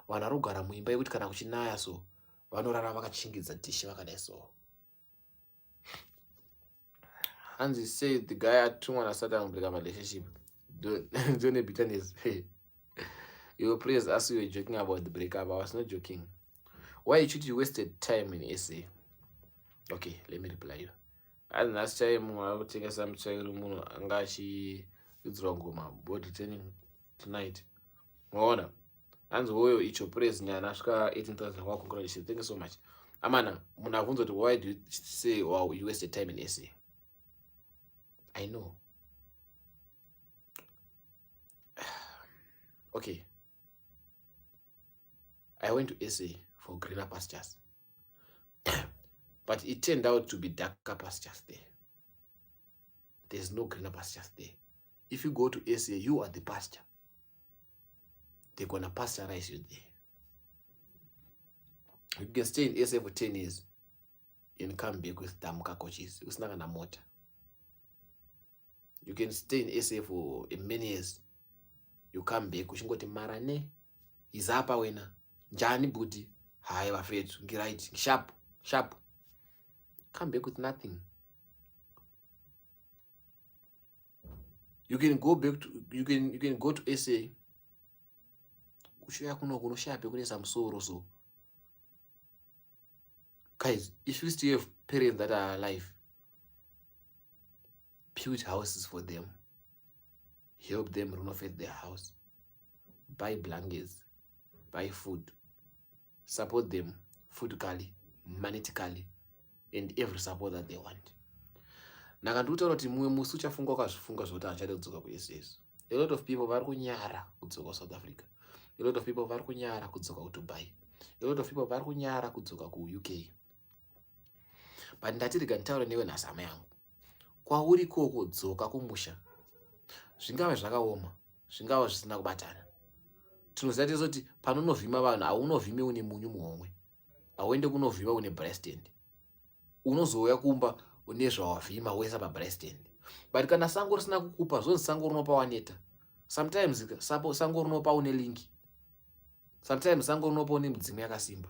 Vanhu varikugara muimba yekuti kana kuchinaya so vanorara vakachingidza dhishi vakadai so. Hansi said the guy atumwa naSatan kubreak up a relationship. Don't have bitterness. You praise us, you were joking about the breakup. I was not joking. Why should you wasted time in SA? Okay, let me reply you. And last time I would take some child Angashi Udzrongoma, but returning tonight. Mwana. And Woyo Icho praise Nyanashka 18,000. Congratulations. Thank you so much. Amana, Munavunzo, why do you say wow you wasted time in SA? I know. Okay. I went to SA for greener pastures. But it turned out to be darker pastures there. There's no greener pastures there. If you go to SA, you are the pasture. They're gonna pasteurize you there. You can stay in SA for 10 years and come back with damuka coaches. It's not gonna motor. You can stay in SA for many years. You come back, ushingoti marane, izapa wena, njani budi, hai wafetu, ngiright, sharp. Come back with nothing. You can go back to, you can go to SA. Ushoya kuno sharp, kune samsoro so. Guys, if you still have parents that are alive, build houses for them. Help them renovate their house. Buy blankets. Buy food. Support them physically, monetarily, and every support that they want. Nakanduta kuti mumwe musi uchafunga ukazvifunga zvoti achade kudzoka kuSS. A lot of people vari kunyara kudzoka South Africa. A lot of people vari kunyara kudzoka kuDubai. A lot of people vari kunyara kudzoka kuUK. But ndati ndikantaura newe nhasama yangu. Kwauri koko dzoka kumusha. Zvingava zvakaoma, zvingava zvisina kubatana. Tinoziva kuti panonovhima vanhu haunovhimi une munyu muhomwe. Hauende kunovhima une breast end. Unozouya kumba une zvawavhima wesa pabreast end. But kana sango risina kukupa, zvonzi sango rinopa waneta. Sometimes sango rinopa une linki. Sometimes sango rinopa une mudzimu yakasimba.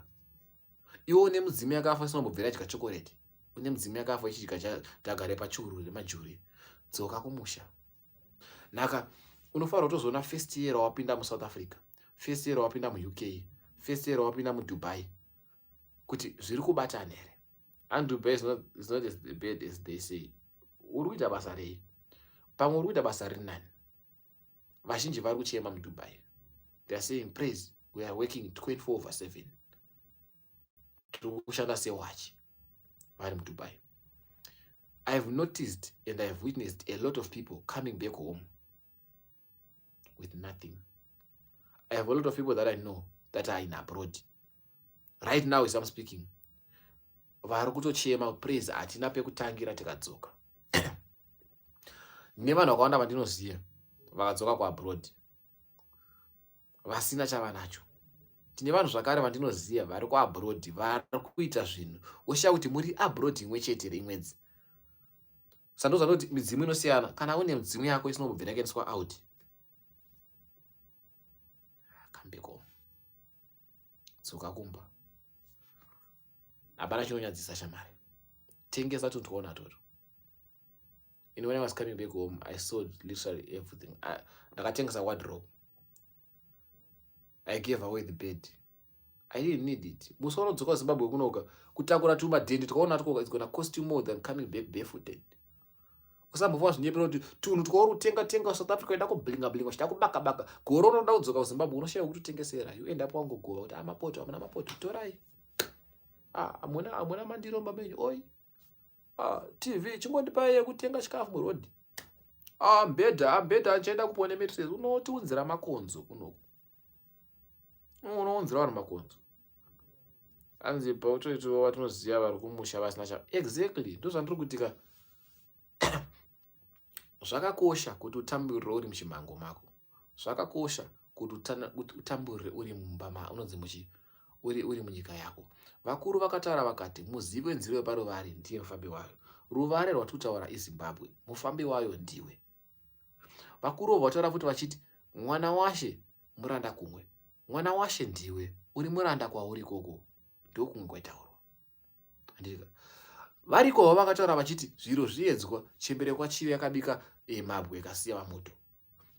Iwe une mudzimu yakafa sinombobvira chika chocolate. Une mudzimu yakafa ichidya chagare pachuru remajuri. Dzoka kumusha. Naka unofanira kutozoona first year wapinda muSouth Africa, first year wapinda muUK, first year wapinda muDubai, kuti zviri kubatana here. And Dubai is not as bad as they say. Uri kuita basa rei? Pamwe uri kuita basa rinani. Vazhinji vari kuchema muDubai. They are saying, praise, we are working 24/7. Tiri kushanda sewachi. vari muDubai. I have noticed and I have witnessed a lot of people coming back home with nothing. I have a lot of people that I know that are in abroad. Right now as I'm speaking, vari kutochema praise hatina pekutangira tikadzoka. Nevanhu vakawanda vandinoziva vakadzoka kuabroad vasina chavanacho. Tine vanhu zvakare vandinoziva vari kuabroad vari kuita zvinhu oshaya kuti muri abroad imwe chete rimwedzi. Sandoza kuti midzimu inosiyana. Kana une midzimu yako isinobvirakeniswa out, come back home. Dzoka kumba. Hapana chinonyadzisa shamari. Tengesa tuntuona toto. And when I was coming back home, I sold literally everything. Ndakatengesa wardrobe. I gave away the bed. I didn't need it. Musoro dzoka Zimbabwe kunoka kutakura tuma dende tukaona tuko it's gonna cost you more than coming back barefooted. Usambovwa zvinyepero kuti tunhu tukauri tenga South Africa enda kublinga chita kubaka goro unoda kudzoka kuZimbabwe unoshaya kutotengesera. You end up wangogova kuti amapoto amuna mapoto torai. Amuna mandiro mamenyu oi. TV chingondipai yekutenga chikafu muroad. Mbedha achaenda kupone mattress unotiunzira makonzo kunoku. Unounzira vanhu makonzo. Anzi pautoito watinoziva vari kumusha vasina cha. Exactly. Ndozvandiri kutika. Zvakakosha kuti utamburire uri muchimango mako. Zvakakosha kuti utamburire uri mumba unonzi uri munyika yako. Vakuru vakataura vakati muzive nzira yeparuvari ndiye mufambi wayo. Ruvare rwatutaura iZimbabwe, mufambi wayo ndiwe. Vakuru vataura futi vachiti mwana washe muranda kumwe. Mwana washe ndiwe, uri muranda kwauri koko. Ndokumwe kwaitaurwa. Andika. Variko vakataura vachiti zviro zviedzwa chembere kwachive yakabika mabwe kasiya vamoto.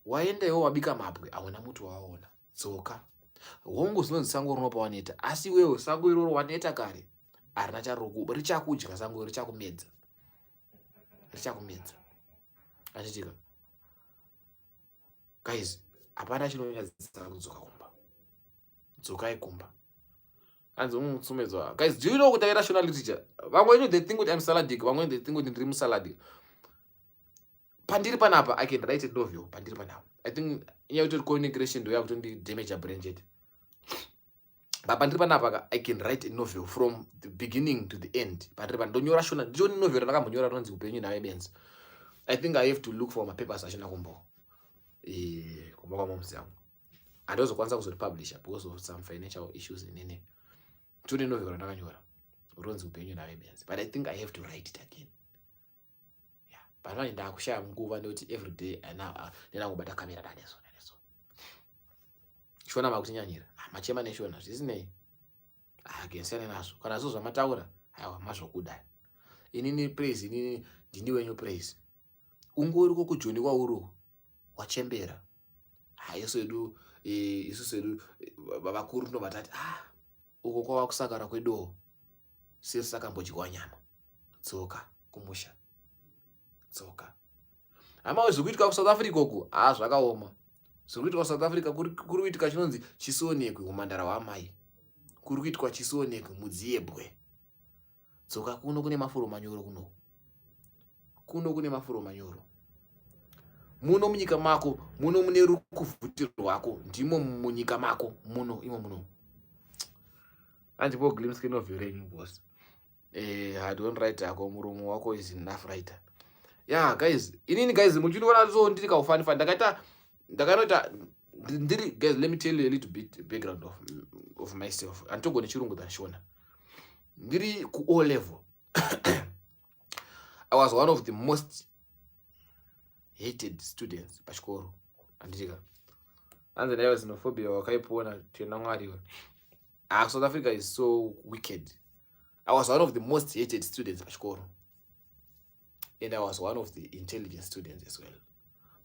Waendewo wabika mabwe awona mutu waona. Dzoka. Hongu zinonzi sango runopa waneta. Asi wewe sango iroro waneta kare. Arina charuku richakudya sango richakumedza. Achitika. Guys, hapana chinonyadzisa kudzoka kumba. Dzokai kumba. Anzi unotsumedzwa. Guys, do you know kuti rational literature? Vamwe they think kuti I'm saladic, vamwe they think kuti ndiri musaladi. Pandiri panapa I can write a novel. Pandiri panapa. I think inyauti communication ndo yakuti damage a brain jet. But pandiri panapa I can write a novel from the beginning to the end. Pandiri panapa ndonyora shona ndiyoni novel ndakambonyora ronzi upenyu nawe benzi. I think I have to look for my papers ashina kumbo. Kumbo kwa momsi yangu. Andozokwanisa kuzopublisha because of some financial issues nene. Tune novel ndakanyora ronzi upenyu nawe benzi. But I think I have to write it again. Pano ndakushaya nguva ndoti every day ndina kubata kamera daneso. Shona makutinyanyira. Machema neshona zvisinei. Agensene nazo. Kana zvo zvamataura, aiwa mazvokudai. Inini praise inini ndiniwe new praise. Ungori kokujoni kwauro wachembera. Yesu edu vakuru ndobata uko kwa kusakara kwedo. Sisi sakambojikwa nyama. Tsoka kumusha. Tsoka. Ama zvikuitika kuSouth Africa uku zvakaoma. Zvikuitika kuSouth Africa kuri kuitika chinonzi chisonekwe kumandara wamai. Kuri kuitika chisonekwe mudziebwe. Tsoka kuno kune mafuro manyoro kuno. Kuno kune mafuro manyoro. Muno munyika mako, muno mune rukuvhutiro rwako, ndimo munyika mako, muno. Andipo glimpse novel yenyu boss. I don't write ako muromo wako is enough writer. Yeah, guys. Inini guys, muchinoona so ndiri kaufani ndakanoita ndiri guys, let me tell you a little bit background of myself. Antogone chirungu than Shona. Ndiri ku O level. I was one of the most hated students pachikoro. Andika. And then I was xenophobia wakaipona tena mwariwa. South Africa is so wicked. I was one of the most hated students pachikoro. And I was one of the intelligent students as well.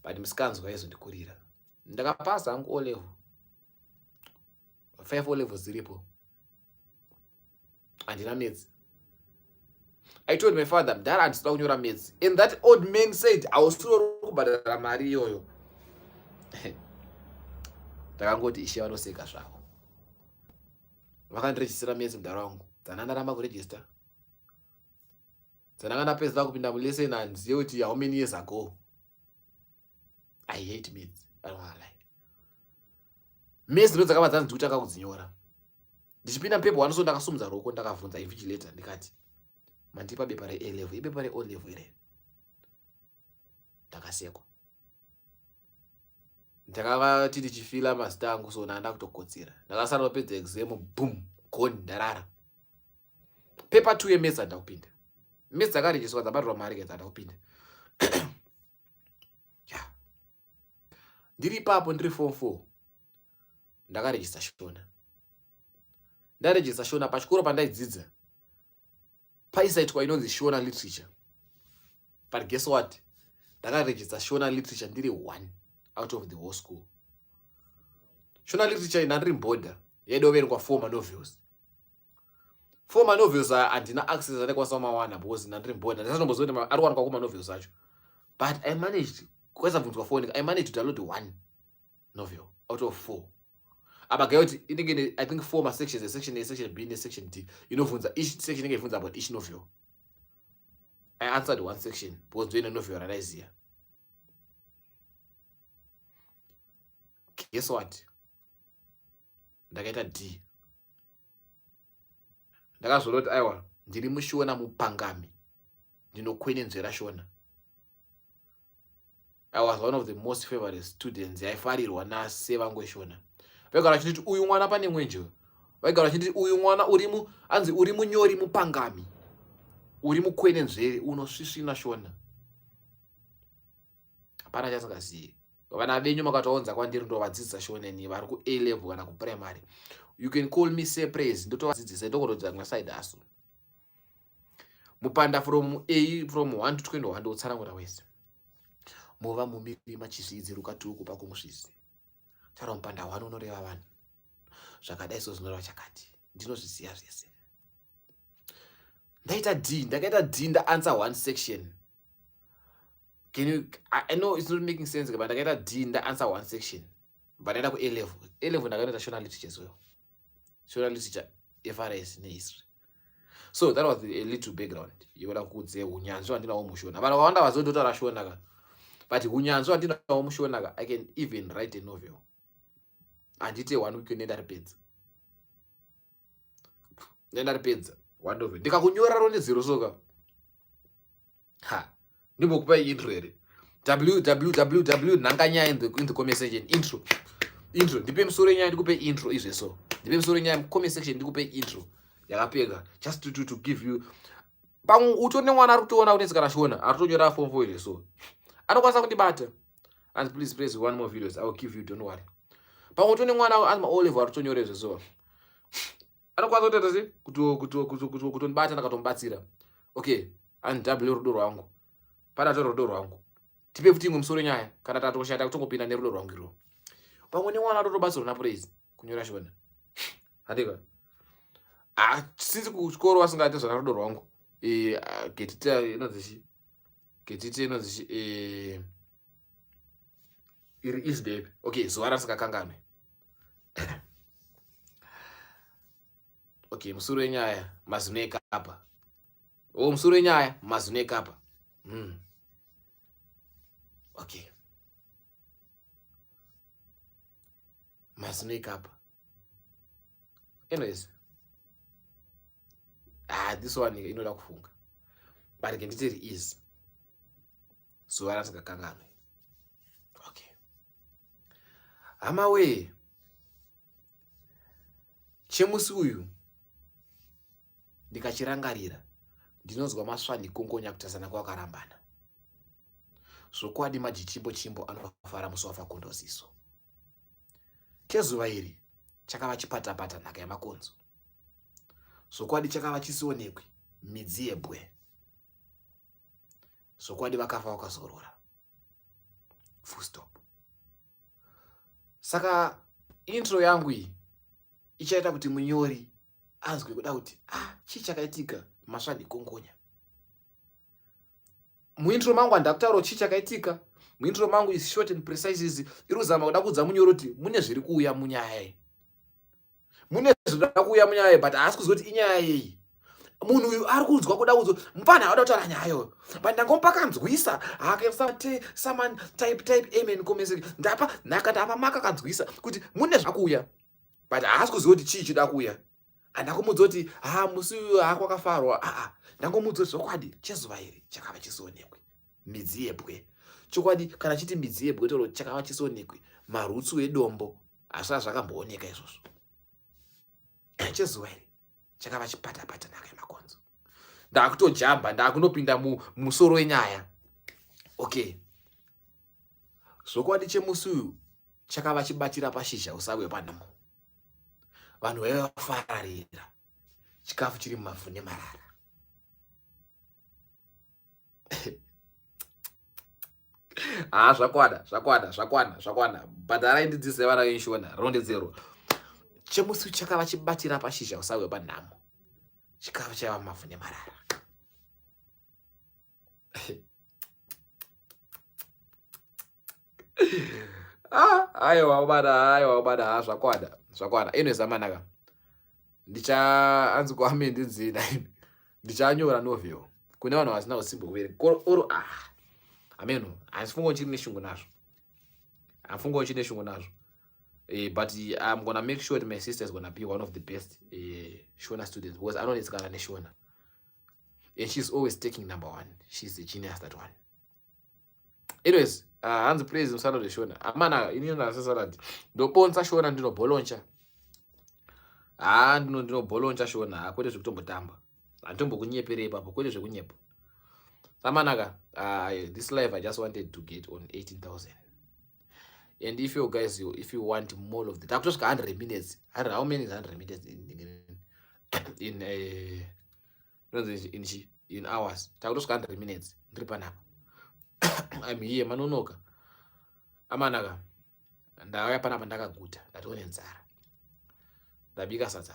But mskanzo kaizo ndikurira. Ndakapasa hangu O level. 5 O levels ziripo. Andina maths. I told my father, Dad, I'm still kunyora maths. And that old man said, I was still kubadala mari yoyo. Ndakangoti ishe vanoseka zvavo. Vakandiregistra maths mudhara wangu. Dzanandaramba kuregister. Dzandakanda pesa kupinda mulesson handiziye kuti how many years ago. I hate maths. I don't lie. Maths ndo dzakabva dzanzi kutanga kudzinyora. Ndichipinda paper 1 so ndakasumudza ruoko ndakavhunza invigilator ndikati mandipa bepa re-A level, ibepa re-O level ere. Ndakasekwa. Ndakavati ndichifila mazita angu so ndaenda kutokotsera. Ndakasara kupedza exam boom gone ndarara. Paper 2 yeMaths ndakupinda. Maths dzakarejiswa dzabatirwa mari ndakupinda. Yeah. Ndiri papo ndiri form 4. Ndakarejista Shona. Ndarejista Shona pachikoro pandaidzidza. Paisaitwa inonzi Shona literature. But guess what? Ndakarejista Shona literature ndiri 1 out of the whole school. Shona literature ndiri border yedoverengwa former novels. Former novels andina access andekwanisa mawana because ndiri border. Ndasanombozoti ari wanikwa kuma novels acho. But I managed kwesa bvunzwa phone I managed to download 1 novel out of 4. Abagayoti inenge I think 4 sections, a section A, section B, and section D. Inovhunza each section inenge ifunza about each novel. I answered 1 section because doing a novel randaiziya. Guess what? Ndakaita D. Ndakazoroti aiwa ndiri mushona mupangami. Ndinokwenenzvera Shona. I was one of the most favorite students. Yaifarirwa nasevangu Shona. Vaigara vachiti uyu mwana pane mwenje. Vaigara vachiti uyu mwana anzi uri munyori mupangami. Uri mukwenenzvere unosvisvina Shona. Hapana chasingazivi. Vana venyu makataunza kwandiri ndovadzidzisa Shona ni vari ku A level kana ku primary. You can call me Surprise. Ndotovadzidzisa ndokutodzidza kuna side hustle. Mupanda from 1 to 21 ndotsanangura wese. Mova mumiri machisvidzi rukatuku pakumusvidzi. Tara mupanda 1 unoreva vanhu. Zvakadai so zvinoreva chakati. Ndinozviziva zvese. Ndakaita D nda-answer 1 section. I know it's not making sense, but ndakaita D nda-answer 1 section. But ndaenda ku A level. A level ndakaita Shona literature as well. Shona literature, FRS nehistory. So that was a little background. Yoda kudze unyanzvi wandinawo muShona. Vanhu vakawanda vazototaura Shona ka. But unyanzvi wandinawo muShona ka, I can even write a novel. Andite 1 week nenda ripedza. Nenda ripedza 1 novel. Ndikakunyora rone 0 soka. Ha. Ndimbokupa intro here. www nanganya in the comment section intro. Ndipe musoro nyaya ndikupe intro izve so. Ndipe musoro nyaya comment section ndikupe intro. Yakapega just to give you pamwe utone mwana ari kutoona kuti tsikana Shona ari kutonyora form 4 izve so. Anokwanisa kundibata. And please press 1 more videos I will give you, don't worry. Pamwe utone mwana ari ma-O-level ari kutonyora izve so. Anokwanisa kutoita sei kutondibata ndakatombatsira. Okay, and double rudo rwangu. Pada tora rudo rwangu. Tipe futi imwe musoro nyaya kana tatoshata kutongopinda nerudo rwangu iro. Pamwe nemwana atotobatsirwa naPraise kunyora Shona. Handika. Since kuchikoro wasingati zvona rudo rwangu. Getite inonzi iri is baby. Okay, zuva rasikakanganwe. Okay, musoro wenyaya mazino ekapa. Musoro wenyaya mazino ekapa. Okay. Mazino ekapa. Anyways. This one inoda kufunga. But can it is. So rasikakanganwe. Okay. Hamawe. Chemusi uyu ndikachirangarira ndinonzwa maswani kongonya kutasana kwakarambana. Zvokwadi majichimbo anofara musi wafakundoziso. Kezuva iri chakava chipata-pata nhaka yamakonzo. Zvokwadi chakava chisionekwi midzi yebwe. Zvokwadi vakafa vakazorora. Full stop. Saka intro yangu iyi ichaita kuti munyori anzwe kuda kuti chii chakaitika maswani kongonya. Muintro mangu handakutaura chii chakaitika. Muintro mangu is short and precise izi iruzama kuda kudza munyori kuti mune zviri kuuya munyaya. Mune zviri kuuya munyaya but haasi kuzoti inyaya yei. munhu uyu ari kunzwa kuda kuzo mupana haada kutaura nyayo but ndangomupa kanzwisa someone type amen comment ndapa ndakatapa maka kanzwisa kuti mune zvakuya but haasi kuziva kuti chii chida kuya andakomudza kuti musi uyu hakwakafarwa ndangomudza kuti zvokwadi chezuva iri chakava chisionekwe midzi yebwe chokwadi kana chiti midzi yebwe toro chakava chisionekwe marutsu edombo hazvaa zvakambooneka izvozvo chezuva iri chakava chipatapata nhaka yemakonzo ndakutojamba ndakunopinda musoro wenyaya okay zvokwadi chemusi uyu chakava chibatira pashizha usawe panhamo vanhu vaivafararira chikafu chiri mumavhu nemarara zvakwana bhadharai ndidzise vana venshona rondedzero chemusi chakava chibatira pashizha usawe panhamo chikafu chaiva mumavhu nemarara aiwa bada zvakwana inozamanaka ndichaanzi kwame ndidzina ndichanyora novel kune vanhu vasina usimbo kuverenga oro ameno handifungo chiri neshungu nazvo but I'm gonna make sure that my sister is gonna be one of the best Shona students because I know it's gonna Shona and she's always taking #1. She's a genius, that one. Anyways, hands praise msalo de Shona amana inina sasa ndobonza Shona ndinobholoncha ndinobholoncha Shona kwete zvekutombotamba antombokunyeperei ipapo kwete zvekunyepa samanaka this life I just wanted to get on 18,000. And if you guys, if you want more of the doctors, 100 minutes. How many is 100 minutes in hours? Doctors 100 minutes. I'm here, manonoka. Amanaga. Ndawaya pana pandaka guta. Ndatone nzara. Ndabika sadza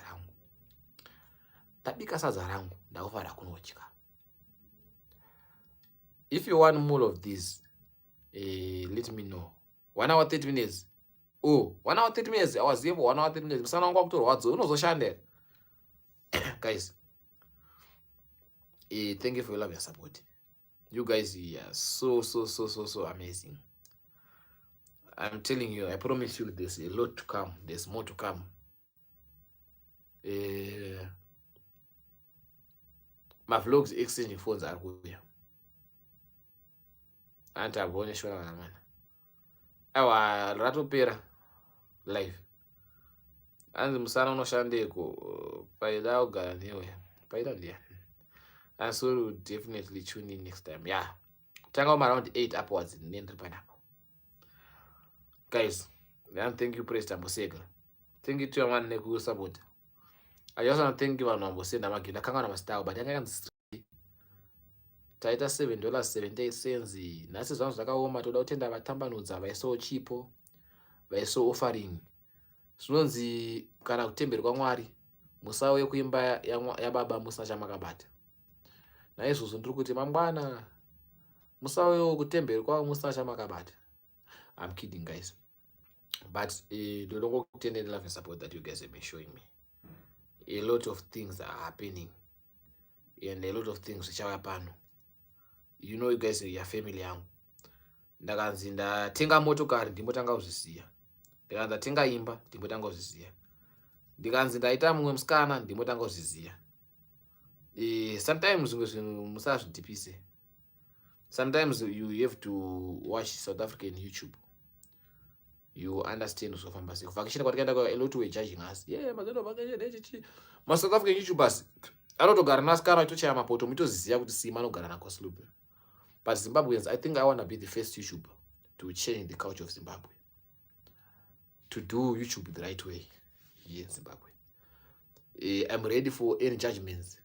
rangu. Ndaufara kunochika. If you want more of this, let me know. 1 hour 30 minutes. 1 hour 30 minutes. I was here for 1 hour 30 minutes. Musana wangu kutora wadzo unozoshande. Guys, thank you for your love and support. You guys are so amazing. I'm telling you, I promise you there's a lot to come. There's more to come. My vlogs exchanging phones are here. And I'm going to show you, man. Awa ratopera live anzi musana unoshandeko paida ugara newe paida ndia and so we'll definitely tune in next time. Tanga around 8 upwards ndiri panapo. Guys, thank you Praise Tambosega. Thank you to your man neku support. I just want to thank you vanhu vambosenda magenda kanga na mastawo but yanga taita $7.78 nhasi zvangu zvakaoma toda kutenda vatambanudza vaiso chipo vaiso offering zvinonzi kana kutemberwa Mwari musauye kuimba yababa musina chamakabata. Naizvozvo ndiri kuti mangwana musauye kutemberwa musina chamakabata. I'm kidding guys, but don't pretend any love and support that you guys have been showing me. A lot of things are happening and a lot of things zvichauya pano. You know, you guys are your family yangu. Ndakanzi ndatenga motokari ndimbotanga kuzviziya. Ndikanzi ndatenga imba ndimbotanga kuzviziya. Ndikanzi ndaita mumwe musikana ndimbotanga kuzviziya. Sometimes musazvidhipise. Sometimes you have to watch South African YouTube. You understand usofamba sei. Kuvhakachira kwatikaenda kwa a lot way judging us. Mazeno vakache ma South African YouTubers anotogara nasikana itochaya mapoto mitoziziya kuti sima anogara nako slope. But Zimbabweans, I think I want to be the first YouTuber to change the culture of Zimbabwe. To do YouTube the right way here in Zimbabwe. I'm ready for any judgments.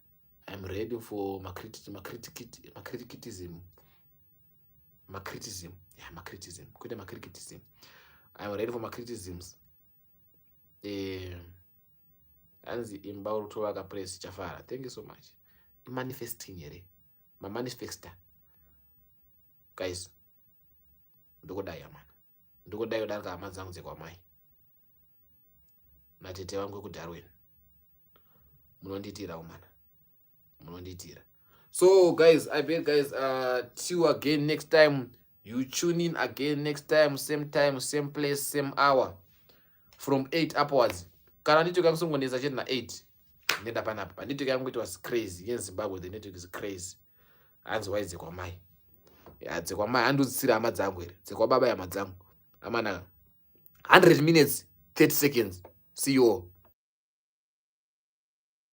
I'm ready for my criticism. I'm ready for my criticisms. Anzi imba utovaka Praise Chafara. Thank you so much. Manifesting here. My manifester. Guys, ndokodai man. Ndokodai kudarika hama dzangu dzekwamai. Natete wangu kuDarwin. Munonditira umana. munondiitira. So guys, I beg guys, see you again next time. You tune in again next time, same place, same hour, from 8 upwards. Kana network yangu songoneza chete na 8 nenda panapa. Network yangu it was crazy. In Zimbabwe the network is crazy. Hanzi waize kwa mai. Ya tse kwa mai andudzisira hama dzangu here. Tse kwa baba ya madzangu. Amana 100 minutes 30 seconds. See you all.